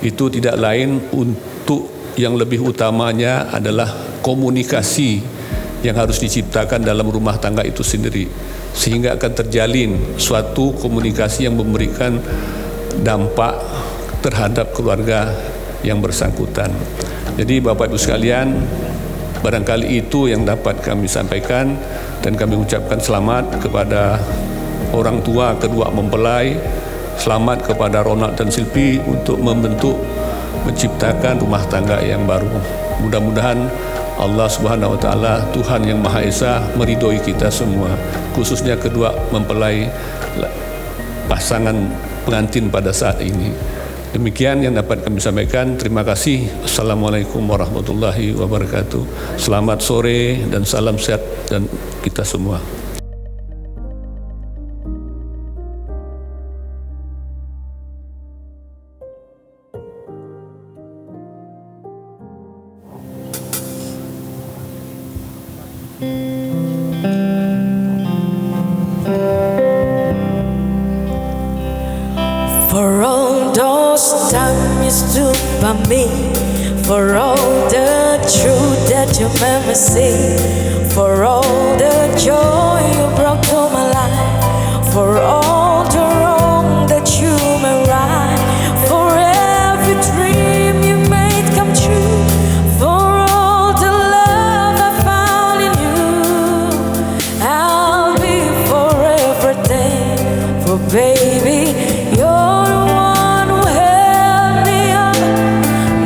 Itu tidak lain, untuk yang lebih utamanya adalah komunikasi yang harus diciptakan dalam rumah tangga itu sendiri, sehingga akan terjalin suatu komunikasi yang memberikan dampak terhadap keluarga yang bersangkutan. Jadi Bapak Ibu sekalian, barangkali itu yang dapat kami sampaikan, dan kami ucapkan selamat kepada orang tua kedua mempelai, selamat kepada Ronald dan Sylvie untuk menciptakan rumah tangga yang baru. Mudah-mudahan Allah Subhanahu wa Ta'ala, Tuhan yang Maha Esa, meridhoi kita semua, khususnya kedua mempelai pasangan pengantin pada saat ini. Demikian yang dapat kami sampaikan. Terima kasih. Assalamualaikum warahmatullahi wabarakatuh. Selamat sore dan salam sehat dan kita semua. For all those times you stood by me, for all the truth that you made me see, for all the joy you brought to my life, for all the wrong that you made right, for every dream you made come true, for all the love I found in you, I'll be forever thankful, baby. You're the one who held me up,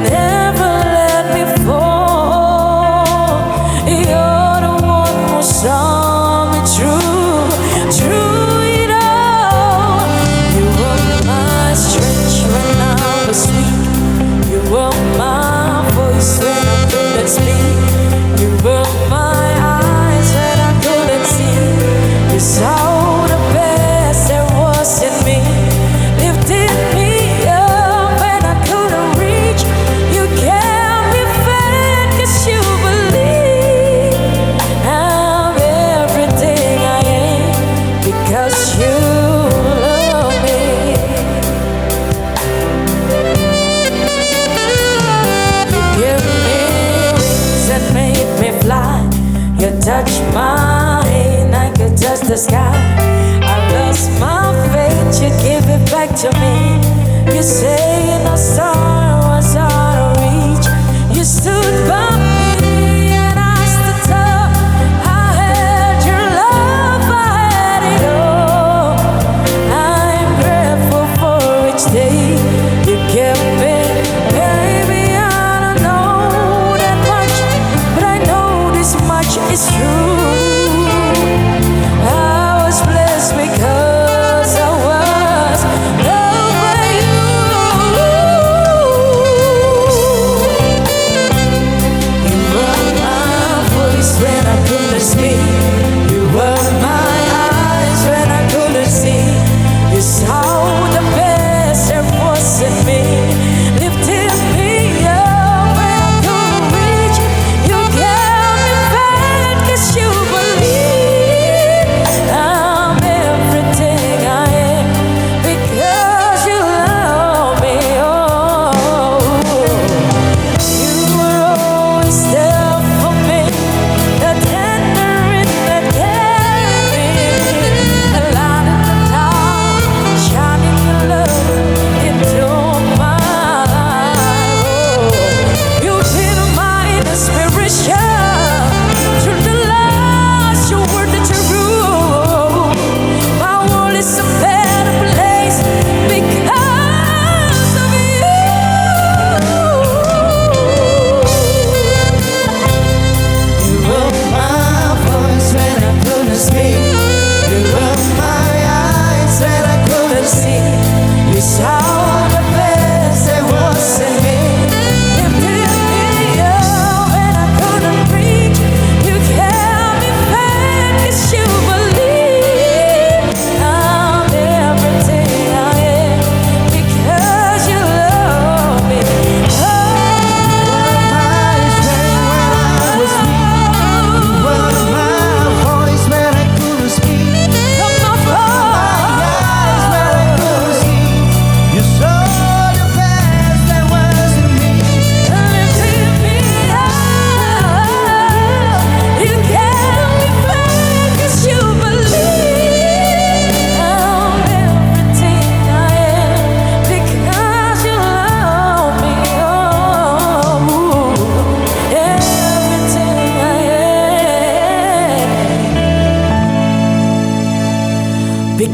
never let me fall. You're the one who saw me through it all. You were my strength when I was weak. You were my voice when I couldn't speak. You were my eyes when I couldn't see. You saw the best there was in me. Lifted me up when I couldn't reach. You kept me fed 'cause you believe I'm everything I am because you love me. You give me wings that made me fly. You touched my hand, I could touch the sky. I lost my faith, you give it back to me. You say no star was out of reach. You stood by me and I stood up.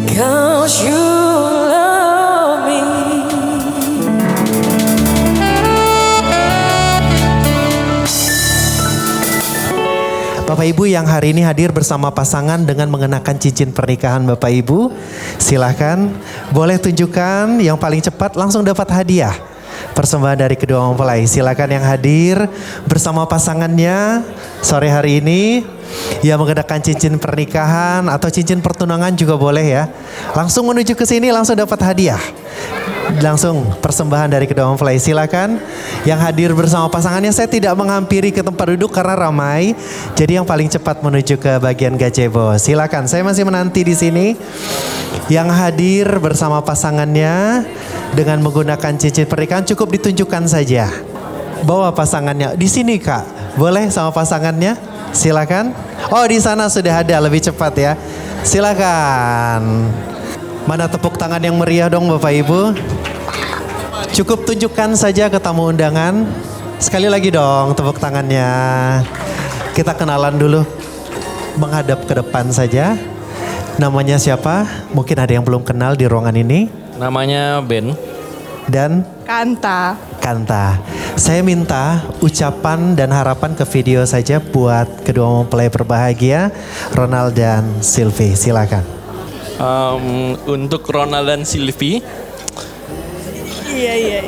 because you love me. Bapak Ibu yang hari ini hadir bersama pasangan dengan mengenakan cincin pernikahan Bapak Ibu, silahkan boleh tunjukkan yang paling cepat langsung dapat hadiah. Persembahan dari kedua mempelai. Silakan yang hadir bersama pasangannya sore hari ini yang mengenakan cincin pernikahan atau cincin pertunangan juga boleh ya. Langsung menuju ke sini langsung dapat hadiah. Langsung persembahan dari kedua mempelai. Silakan yang hadir bersama pasangannya. Saya tidak menghampiri ke tempat duduk karena ramai. Jadi yang paling cepat menuju ke bagian gazebo. Silakan. Saya masih menanti di sini. Yang hadir bersama pasangannya dengan menggunakan cincin pernikahan cukup ditunjukkan saja. Bawa pasangannya di sini Kak. Boleh sama pasangannya? Silakan. Oh di sana sudah ada, lebih cepat ya. Silakan. Mana tepuk tangan yang meriah dong Bapak Ibu? Cukup tunjukkan saja ke tamu undangan. Sekali lagi dong tepuk tangannya. Kita kenalan dulu. Menghadap ke depan saja. Namanya siapa? Mungkin ada yang belum kenal di ruangan ini. Namanya Ben. Dan? Kanta. Kanta. Saya minta ucapan dan harapan ke video saja buat kedua mempelai berbahagia, Ronald dan Sylvie. Silakan. Untuk Ronald dan Sylvie, Iya.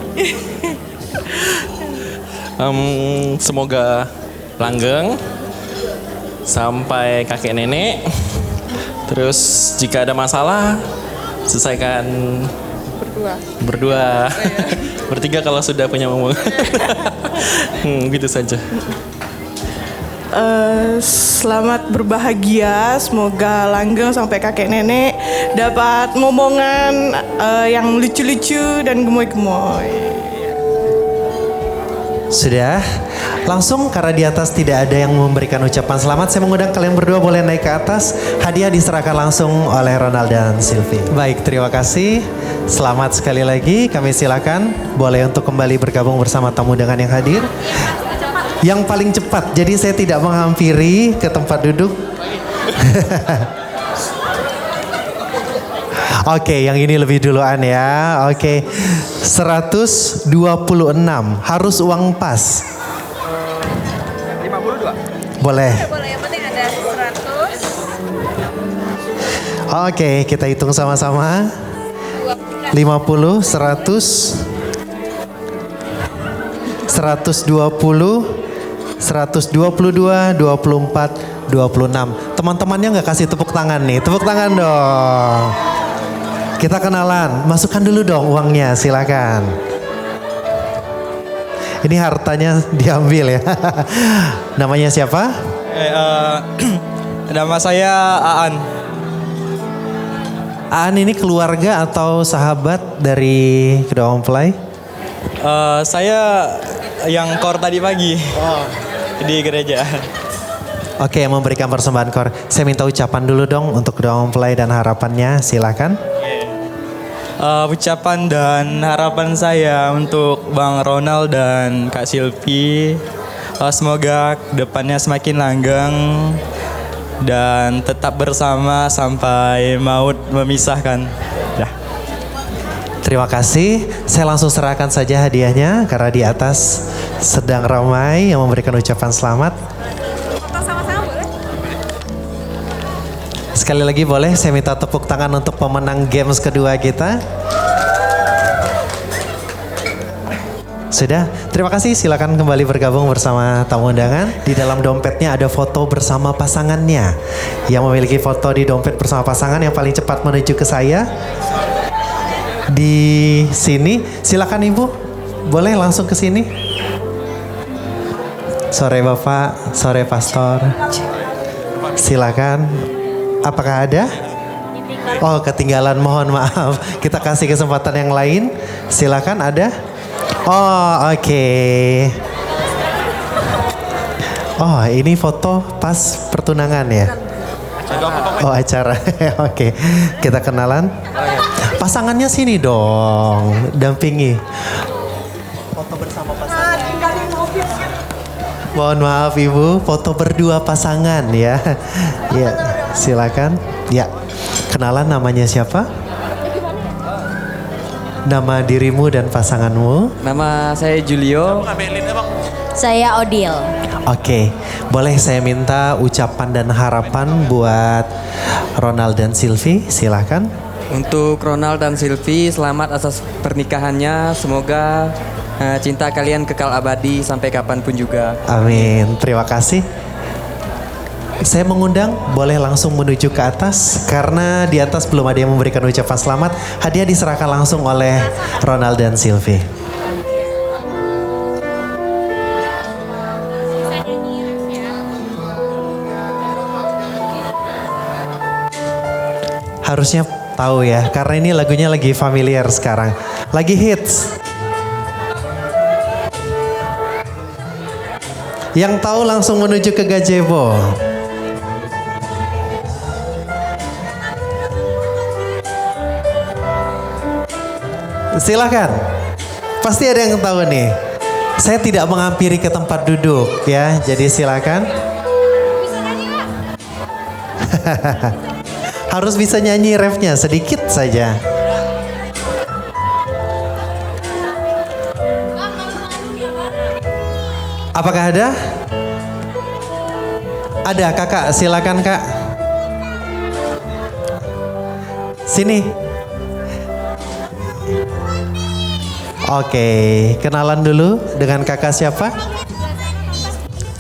semoga langgeng sampai kakek nenek. Terus jika ada masalah selesaikan berdua. Bertiga kalau sudah punya momongan. Gitu saja. Selamat berbahagia, semoga langgeng sampai kakek nenek, dapat momongan yang lucu-lucu dan gemoy-gemoy. Sudah, langsung karena di atas tidak ada yang memberikan ucapan selamat, saya mengundang kalian berdua boleh naik ke atas. Hadiah diserahkan langsung oleh Ronald dan Sylvie. Baik, terima kasih. Selamat sekali lagi, kami silakan boleh untuk kembali bergabung bersama tamu undangan yang hadir. Yang paling cepat, jadi saya tidak menghampiri ke tempat duduk. Oke, yang ini lebih duluan ya. Oke, 126 harus uang pas. 52. Boleh. Boleh, yang penting ada 100. Oke, kita hitung sama-sama. 50, 100, 120, 122, 24, 26. Teman-temannya nggak kasih tepuk tangan nih. Tepuk tangan dong. Kita kenalan. Masukkan dulu dong uangnya, silakan. Ini hartanya diambil ya. Namanya siapa? Nama saya Aan. Aan ini keluarga atau sahabat dari kedua mempelai? Saya yang kor tadi pagi di gereja. Oke, yang memberikan persembahan kor. Saya minta ucapan dulu dong untuk kedua mempelai dan harapannya, silakan. Ucapan dan harapan saya untuk Bang Ronald dan Kak Sylvie, semoga depannya semakin langgeng dan tetap bersama sampai maut memisahkan. Ya. Terima kasih. Saya langsung serahkan saja hadiahnya karena di atas sedang ramai yang memberikan ucapan selamat. Sekali lagi boleh saya minta tepuk tangan untuk pemenang games kedua kita. Sudah, terima kasih. Silakan kembali bergabung bersama tamu undangan. Di dalam dompetnya ada foto bersama pasangannya. Yang memiliki foto di dompet bersama pasangan yang paling cepat menuju ke saya. Di sini, silakan Ibu. Boleh langsung ke sini. Sore Bapak, sore Pastor. Silakan. Apakah ada? Oh, ketinggalan, mohon maaf. Kita kasih kesempatan yang lain. Silakan, ada? Oh, oke. Oh, ini foto pas pertunangan ya? Oh, acara. Oke, kita kenalan. Pasangannya sini dong, dampingi. Foto bersama pasangan. Mohon maaf Ibu, foto berdua pasangan ya. Ya, silakan. Ya. Kenalan, namanya siapa? Nama dirimu dan pasanganmu? Nama saya Julio. Saya Odil. Oke, boleh saya minta ucapan dan harapan buat Ronald dan Sylvie? Silahkan. Untuk Ronald dan Sylvie, selamat atas pernikahannya. Semoga cinta kalian kekal abadi sampai kapanpun juga. Amin, terima kasih. Saya mengundang, boleh langsung menuju ke atas. Karena di atas belum ada yang memberikan ucapan selamat. Hadiah diserahkan langsung oleh Ronald dan Sylvie. Harusnya tahu ya, karena ini lagunya lagi familiar sekarang. Lagi hits. Yang tahu langsung menuju ke gazebo. Silakan. Pasti ada yang tahu nih. Saya tidak menghampiri ke tempat duduk ya, jadi silakan. Harus bisa nyanyi refnya sedikit saja. Apakah ada? Ada kakak, silakan kak. Sini. Oke, kenalan dulu dengan kakak siapa?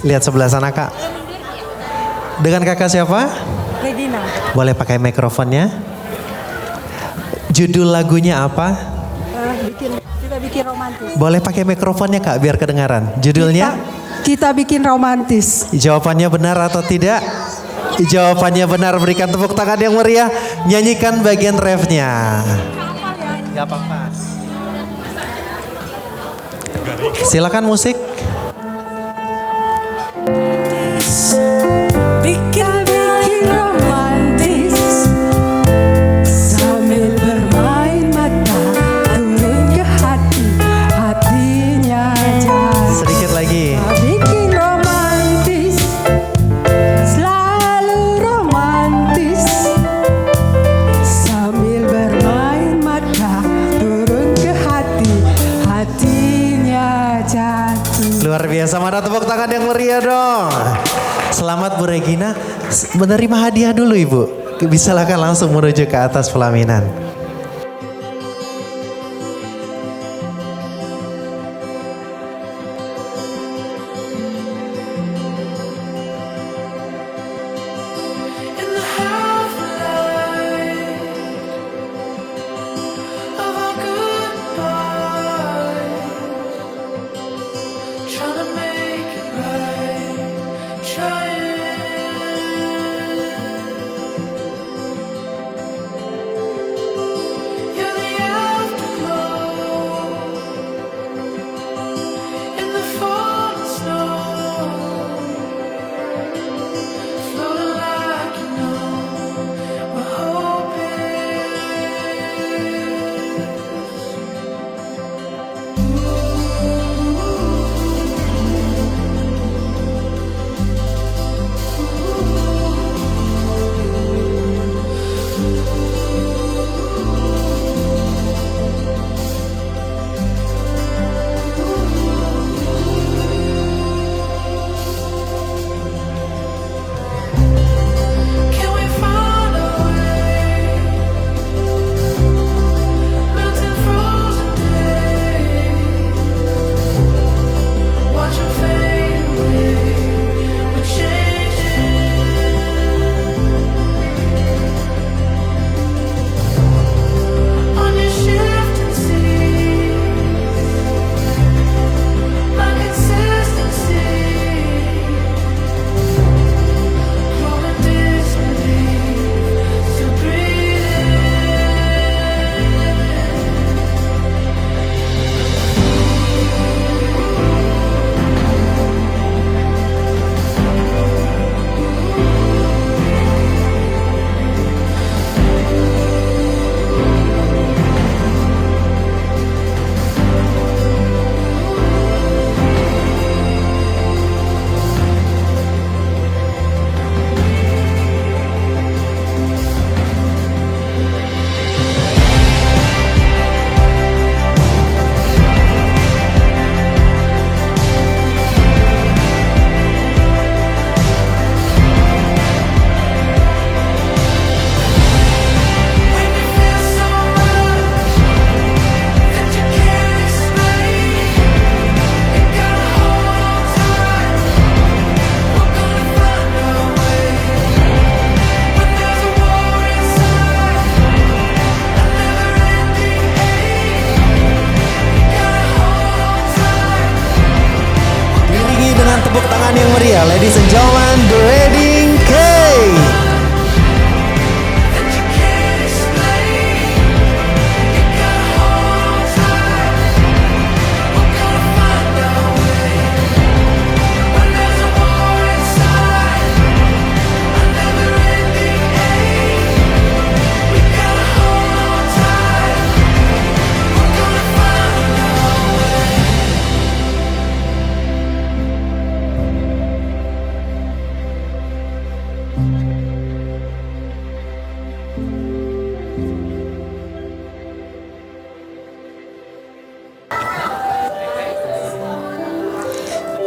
Lihat sebelah sana kak. Dengan kakak siapa? Regina. Boleh pakai mikrofonnya? Judul lagunya apa? Kita bikin romantis. Boleh pakai mikrofonnya kak biar kedengaran. Judulnya? Kita bikin romantis. Jawabannya benar atau tidak? Jawabannya benar, berikan tepuk tangan yang meriah. Nyanyikan bagian refnya. Gak apa-apa. Silakan musik. Bikin romantis sambil bermain mata turun ke hati, hatinya jatuh. Sedikit lagi. Bikin romantis, selalu romantis sambil bermain mata turun ke hati, hatinya jatuh. Luar biasa, mana tepuk tangan yang meriah dong. Selamat Bu Regina, menerima hadiah dulu Ibu. Silakan langsung menuju ke atas pelaminan.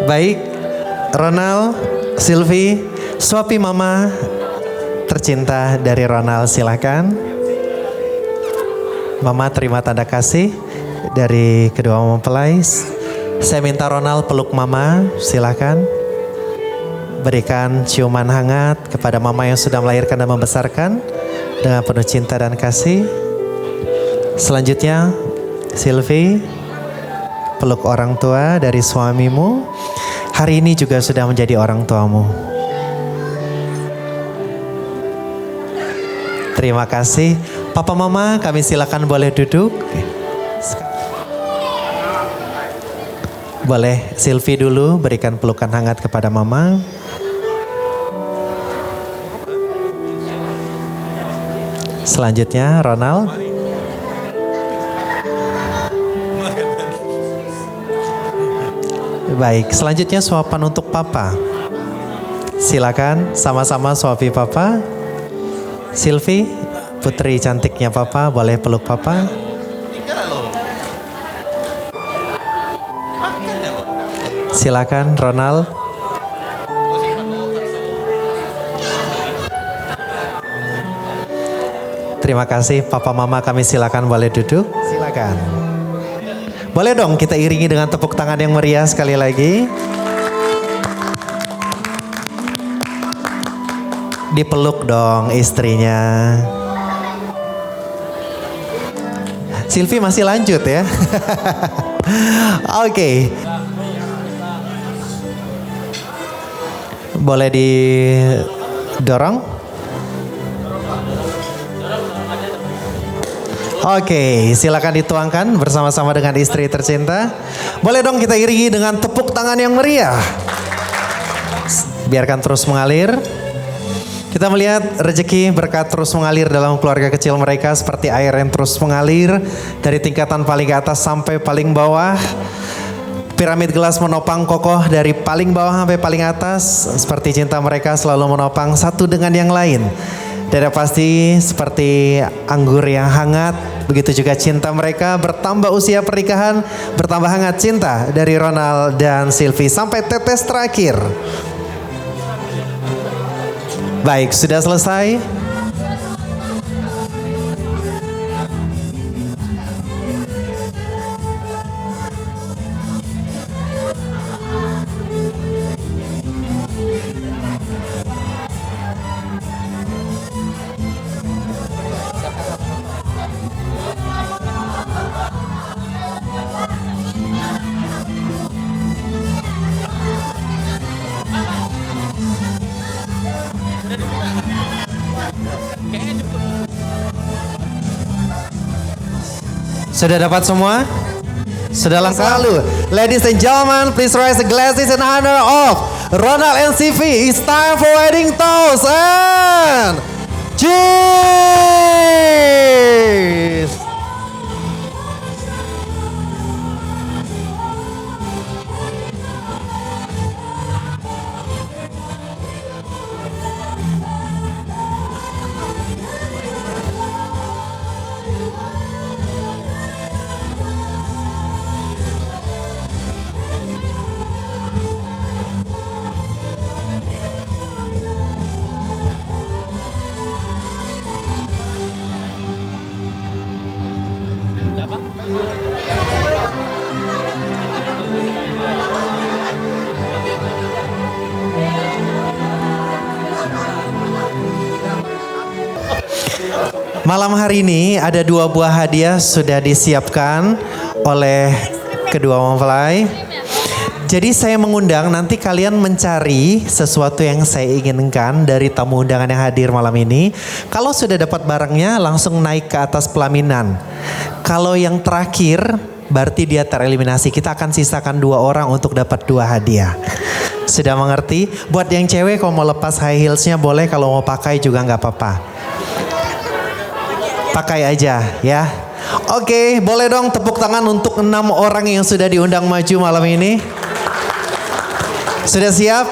Baik, Ronald, Sylvie, suapi mama tercinta dari Ronald, silakan. Mama terima tanda kasih dari kedua mempelai. Saya minta Ronald peluk mama, silakan. Berikan ciuman hangat kepada mama yang sudah melahirkan dan membesarkan dengan penuh cinta dan kasih. Selanjutnya, Sylvie, peluk orang tua dari suamimu. Hari ini juga sudah menjadi orang tuamu. Terima kasih. Papa Mama, kami silakan boleh duduk. Boleh Sylvie dulu berikan pelukan hangat kepada Mama. Selanjutnya Ronald. Baik, selanjutnya suapan untuk Papa. Silakan sama-sama suapi Papa. Sylvie, putri cantiknya Papa, boleh peluk Papa. Silakan Ronald. Terima kasih Papa Mama, kami silakan boleh duduk. Silakan. Boleh dong kita iringi dengan tepuk tangan yang meriah sekali lagi. Dipeluk dong istrinya. Sylvie masih lanjut ya. Oke. Boleh didorong. Oke, silakan dituangkan bersama-sama dengan istri tercinta. Boleh dong kita iringi dengan tepuk tangan yang meriah. Biarkan terus mengalir. Kita melihat rezeki berkat terus mengalir dalam keluarga kecil mereka seperti air yang terus mengalir dari tingkatan paling ke atas sampai paling bawah. Piramid gelas menopang kokoh dari paling bawah sampai paling atas. Seperti cinta mereka selalu menopang satu dengan yang lain. Dan pasti seperti anggur yang hangat, begitu juga cinta mereka bertambah usia pernikahan, bertambah hangat cinta dari Ronald dan Sylvie sampai tetes terakhir. Baik, sudah selesai. Sudah dapat semua? Sudah lengkap? Ladies and gentlemen, please raise the glasses in honor of Ronald and Sylvie. It's time for wedding toast and cheers! Malam hari ini ada 2 buah hadiah sudah disiapkan oleh kedua mempelai. Jadi saya mengundang nanti kalian mencari sesuatu yang saya inginkan dari tamu undangan yang hadir malam ini. Kalau sudah dapat barangnya langsung naik ke atas pelaminan. Kalau yang terakhir berarti dia tereliminasi. Kita akan sisakan 2 orang untuk dapat 2 hadiah. Sudah mengerti? Buat yang cewek kalau mau lepas high heelsnya boleh, kalau mau pakai juga nggak apa-apa. Pakai aja ya. Oke, boleh dong tepuk tangan untuk 6 orang yang sudah diundang maju malam ini. Sudah siap?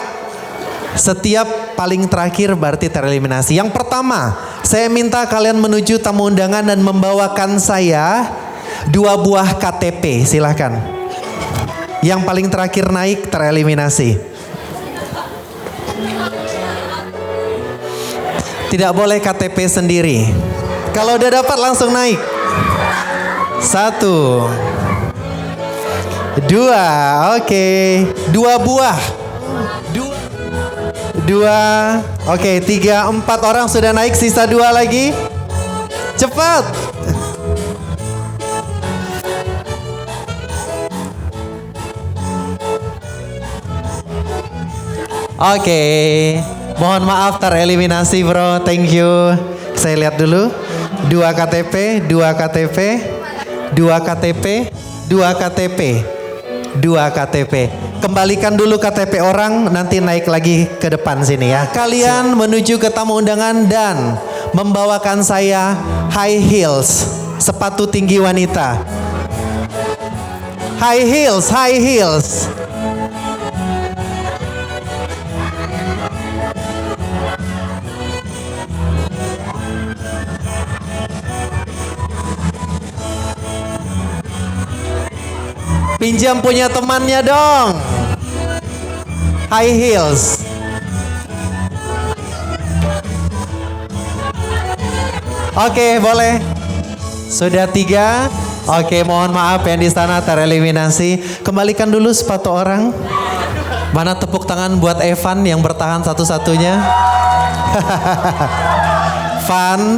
Setiap paling terakhir berarti tereliminasi. Yang pertama, saya minta kalian menuju tamu undangan dan membawakan saya 2 buah KTP. Silahkan. Yang paling terakhir naik tereliminasi. Tidak boleh KTP sendiri. Kalau udah dapat langsung naik. 1, 2, oke. 2 buah. 2, oke. 3, 4 orang sudah naik, sisa 2 lagi. Cepat. Oke. Mohon maaf tereliminasi bro, thank you. Saya lihat dulu. 2 KTP, 2 KTP, 2 KTP, 2 KTP, 2 KTP. Kembalikan dulu KTP orang, nanti naik lagi ke depan sini ya. Kalian menuju ke tamu undangan dan membawakan saya high heels, sepatu tinggi wanita. High heels, high heels. Pinjam punya temannya dong. High heels. Oke, boleh. Sudah 3. Oke, mohon maaf yang di sana tereliminasi. Kembalikan dulu sepatu orang. Mana tepuk tangan buat Evan yang bertahan satu-satunya. Van,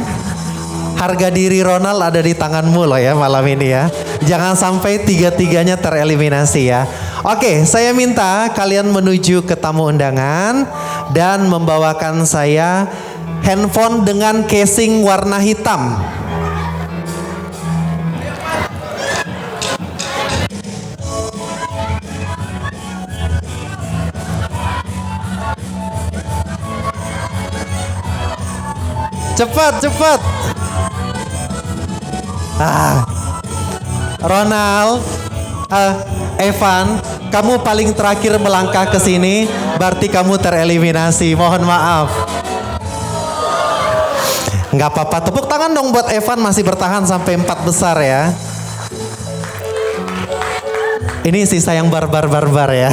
harga diri Ronald ada di tanganmu loh ya malam ini ya. Jangan sampai 3-3-nya tereliminasi ya. Oke, saya minta kalian menuju ke tamu undangan dan membawakan saya handphone dengan casing warna hitam. Cepat, cepat. Ronald, Evan, kamu paling terakhir melangkah ke sini, berarti kamu tereliminasi. Mohon maaf. Nggak apa-apa, tepuk tangan dong buat Evan masih bertahan sampai 4 besar ya. Ini sisa yang barbar-barbar ya.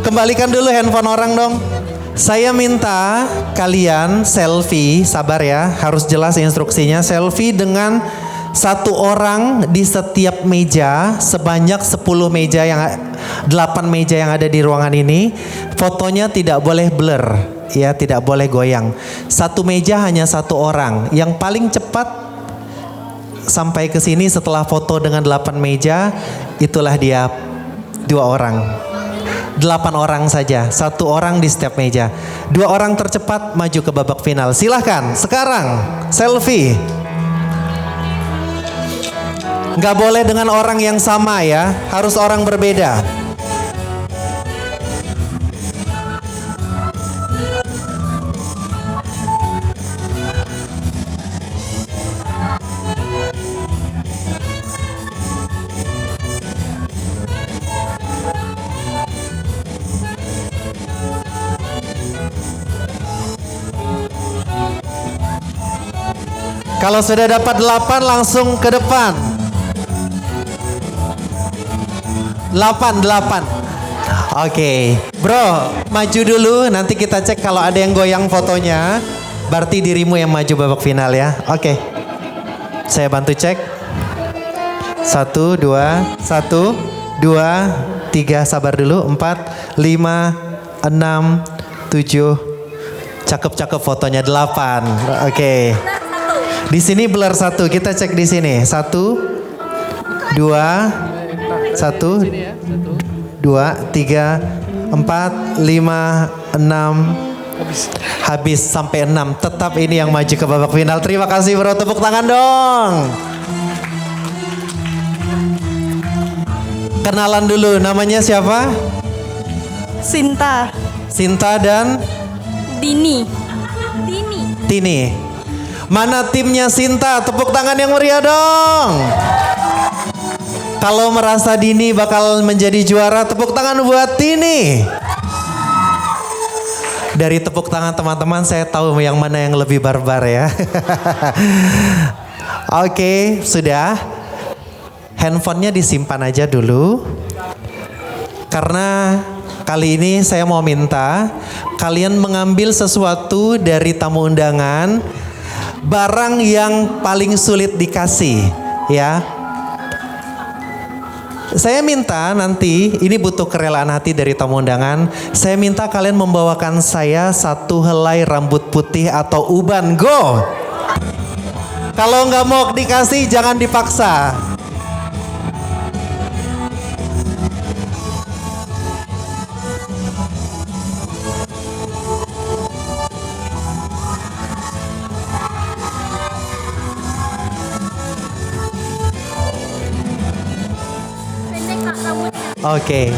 Kembalikan dulu handphone orang dong. Saya minta kalian selfie, sabar ya, harus jelas instruksinya. Selfie dengan 1 orang di setiap meja, sebanyak 10 meja yang 8 meja yang ada di ruangan ini. Fotonya tidak boleh blur, ya, tidak boleh goyang. 1 meja hanya 1 orang. Yang paling cepat sampai ke sini setelah foto dengan 8 meja, itulah dia 2 orang. 8 orang saja, 1 orang di setiap meja. 2 orang tercepat maju ke babak final. Silahkan, sekarang selfie. Nggak boleh dengan orang yang sama ya, harus orang berbeda. Kalau sudah dapat 8 langsung ke depan. 8. Oke, bro, maju dulu. Nanti kita cek kalau ada yang goyang fotonya, berarti dirimu yang maju babak final ya. Oke, saya bantu cek. 1, 2, 3, sabar dulu. 4, 5, 6, 7. Cakep-cakep fotonya 8. Oke. Di sini blur 1, kita cek di sini. 1, 2, 1, 2, 3, 4, 5, 6. Habis sampai 6. Tetap ini yang maju ke babak final. Terima kasih bro, tepuk tangan dong. Kenalan dulu, namanya siapa? Sinta. Sinta dan? Dini. Tini. Mana timnya Sinta? Tepuk tangan yang meriah dong. Kalau merasa Dini bakal menjadi juara, tepuk tangan buat Tini. Dari tepuk tangan teman-teman saya tahu yang mana yang lebih barbar ya. Oke, sudah. Handphonenya disimpan aja dulu. Karena kali ini saya mau minta kalian mengambil sesuatu dari tamu undangan, barang yang paling sulit dikasih, ya. Saya minta nanti, ini butuh kerelaan hati dari tamu undangan. Saya minta kalian membawakan saya satu helai rambut putih atau uban. Go! Kalau nggak mau dikasih, jangan dipaksa. Oke.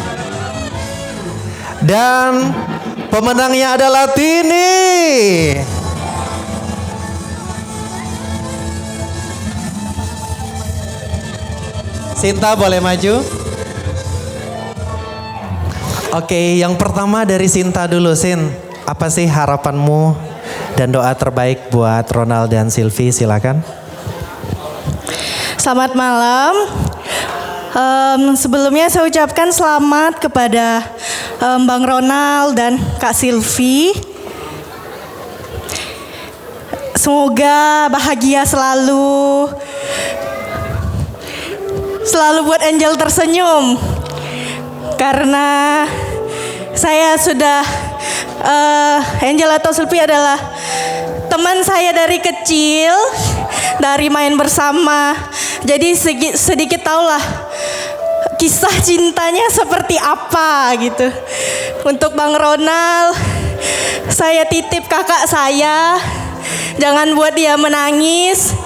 Dan pemenangnya adalah Tini. Sinta boleh maju? Oke, yang pertama dari Sinta dulu, Sin. Apa sih harapanmu dan doa terbaik buat Ronald dan Sylvie? Silakan. Selamat malam. Sebelumnya saya ucapkan selamat kepada Bang Ronald dan Kak Sylvie. Semoga bahagia selalu. Selalu buat Angel tersenyum. Karena saya sudah Angel atau Sylvie adalah teman saya dari kecil, dari main bersama. Jadi sedikit tahulah kisah cintanya seperti apa gitu. Untuk Bang Ronald, saya titip kakak saya, jangan buat dia menangis,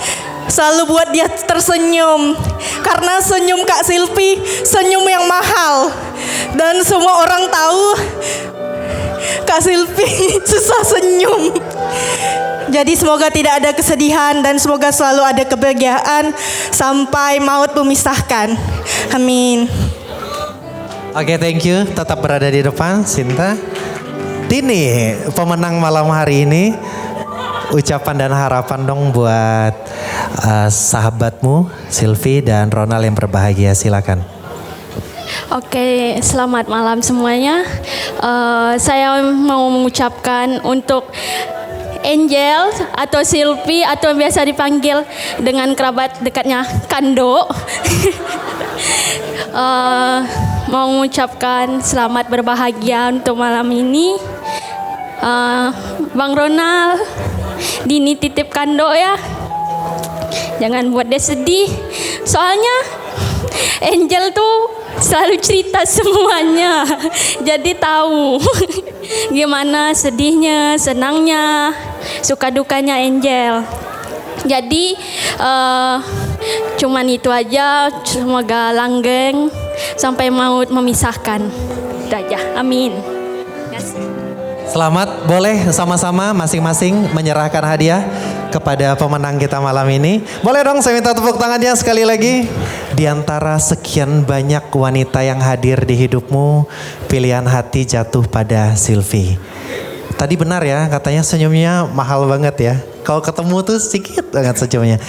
selalu buat dia tersenyum. Karena senyum Kak Sylvie senyum yang mahal. Dan semua orang tahu Kak Sylvie susah senyum. Jadi semoga tidak ada kesedihan dan semoga selalu ada kebahagiaan sampai maut memisahkan. Amin. Oke, thank you. Tetap berada di depan, Sinta. Tini, pemenang malam hari ini. Ucapan dan harapan dong buat sahabatmu, Sylvie dan Ronald yang berbahagia. Silakan. Oke, selamat malam semuanya. Saya mau mengucapkan untuk Angel atau Sylvie atau biasa dipanggil dengan kerabat dekatnya Kando. Mau mengucapkan selamat berbahagia untuk malam ini. Bang Ronald, Dini titip Kando ya. Jangan buat dia sedih. Soalnya Angel tuh selalu cerita semuanya. Jadi tahu gimana sedihnya, senangnya, suka dukanya Angel. Jadi cuman itu aja. Semoga langgeng sampai maut memisahkan. Itu aja. Amin. Selamat, boleh sama-sama masing-masing menyerahkan hadiah kepada pemenang kita malam ini. Boleh dong saya minta tepuk tangannya sekali lagi. Di antara sekian banyak wanita yang hadir di hidupmu, pilihan hati jatuh pada Sylvie. Tadi benar ya, katanya senyumnya mahal banget ya. Kalau ketemu tuh sedikit banget senyumnya.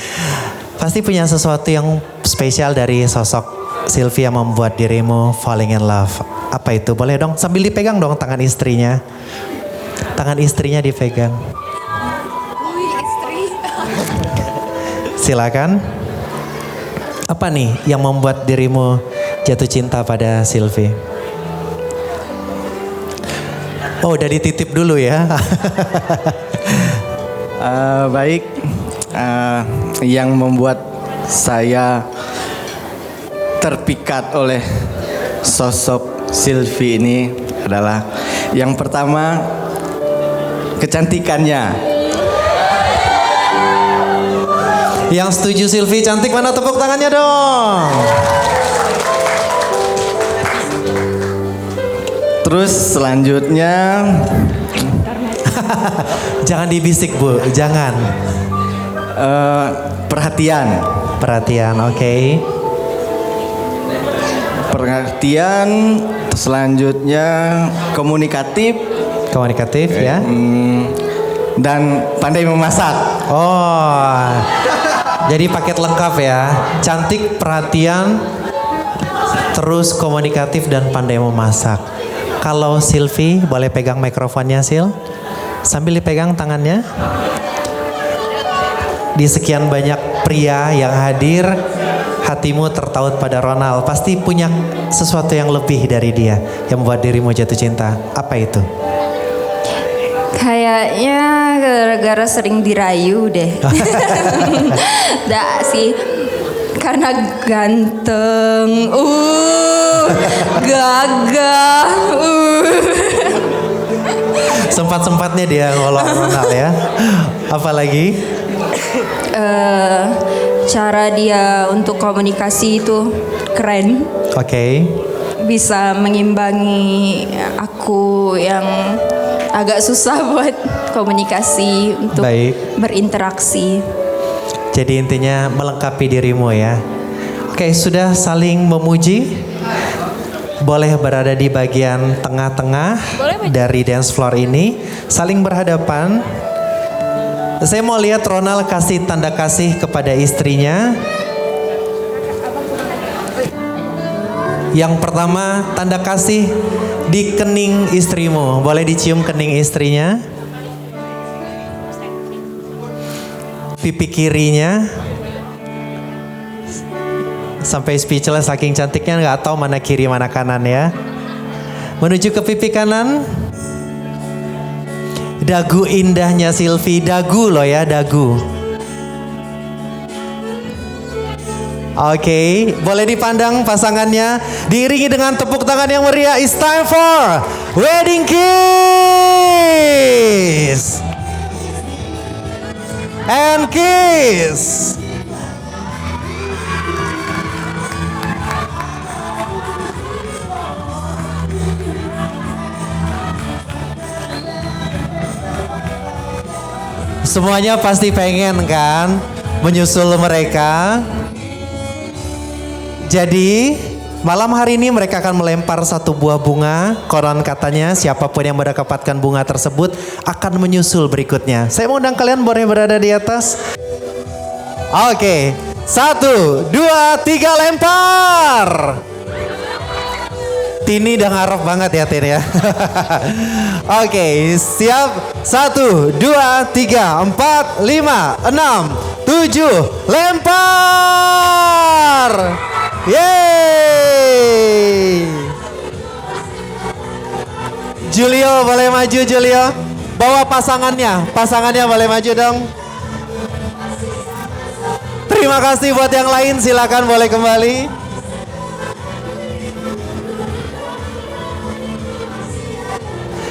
Pasti punya sesuatu yang spesial dari sosok Sylvie yang membuat dirimu falling in love. Apa itu? Boleh dong sambil dipegang dong tangan istrinya. Tangan istrinya dipegang. Silakan. Apa nih yang membuat dirimu jatuh cinta pada Sylvie? Oh, udah dititip dulu ya. Baik, yang membuat saya terpikat oleh sosok Sylvie ini adalah yang pertama kecantikannya. Yang setuju Sylvie cantik mana tepuk tangannya dong. Terus selanjutnya jangan dibisik Bu, jangan. Perhatian. Perhatian, oke. Perhatian, selanjutnya komunikatif. Komunikatif ya. Dan pandai memasak. Oh, jadi paket lengkap ya. Cantik, perhatian, terus komunikatif dan pandai memasak. Kalau Silvi, boleh pegang mikrofonnya Sil? Sambil dipegang tangannya. Di sekian banyak pria yang hadir, hatimu tertaut pada Ronald. Pasti punya sesuatu yang lebih dari dia yang membuat dirimu jatuh cinta. Apa itu? Kayaknya gara-gara sering dirayu deh. Nggak sih, karena ganteng, gagah, Sempat-sempatnya dia ngolok Ronald ya. Apalagi? Cara dia untuk komunikasi itu keren. Oke. Bisa mengimbangi aku yang agak susah buat komunikasi untuk berinteraksi. Jadi intinya melengkapi dirimu ya. Oke, sudah saling memuji. Boleh berada di bagian tengah-tengah dari dance floor ini. Saling berhadapan. Saya mau lihat Ronald kasih tanda kasih kepada istrinya. Yang pertama, tanda kasih di kening istrimu. Boleh dicium kening istrinya. Pipi kirinya. Sampai speechless saking cantiknya, nggak tahu mana kiri mana kanan ya. Menuju ke pipi kanan. Dagu indahnya Silvi, dagu loh ya, dagu. Oke, boleh dipandang pasangannya. Diiringi dengan tepuk tangan yang meriah. It's time for wedding kiss. And kiss. Semuanya pasti pengen kan menyusul mereka. Jadi malam hari ini mereka akan melempar satu buah bunga. Konon katanya siapapun yang mendapatkan bunga tersebut akan menyusul berikutnya. Saya mau undang kalian boleh berada di atas. Oke, 1, 2, 3 lempar. Tini udah ngarep banget ya Tin ya. Oke, siap. 1, 2, 3, 4, 5, 6, 7. Lempar. Yeay. Julio boleh maju Julio. Bawa pasangannya. Pasangannya boleh maju dong. Terima kasih buat yang lain. Silakan boleh kembali.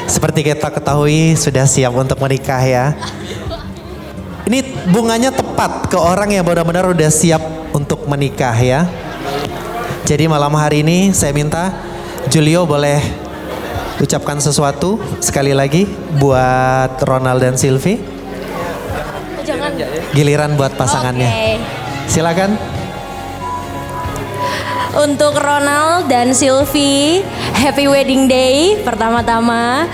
Seperti kita ketahui sudah siap untuk menikah ya. Ini bunganya tepat ke orang yang benar-benar udah siap untuk menikah ya. Jadi malam hari ini saya minta Julio boleh ucapkan sesuatu sekali lagi buat Ronald dan Silvi. Jangan. Giliran buat pasangannya. Silakan. Untuk Ronald dan Silvi, happy wedding day. Pertama-tama,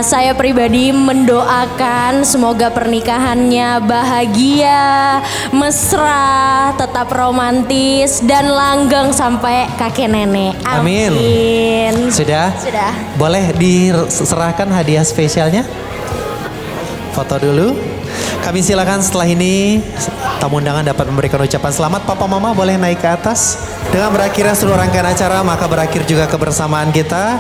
saya pribadi mendoakan semoga pernikahannya bahagia, mesra, tetap romantis, dan langgeng sampai kakek nenek. Amin. Sudah? Sudah. Boleh diserahkan hadiah spesialnya? Foto dulu. Kami silakan setelah ini tamu undangan dapat memberikan ucapan selamat. Papa Mama boleh naik ke atas. Dengan berakhirnya seluruh rangkaian acara, maka berakhir juga kebersamaan kita.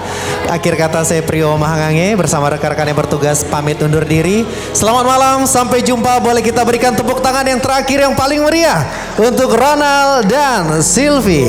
Akhir kata saya Prio Mahangange bersama rekan-rekan yang bertugas pamit undur diri. Selamat malam, sampai jumpa. Boleh kita berikan tepuk tangan yang terakhir yang paling meriah untuk Ronald dan Silvi.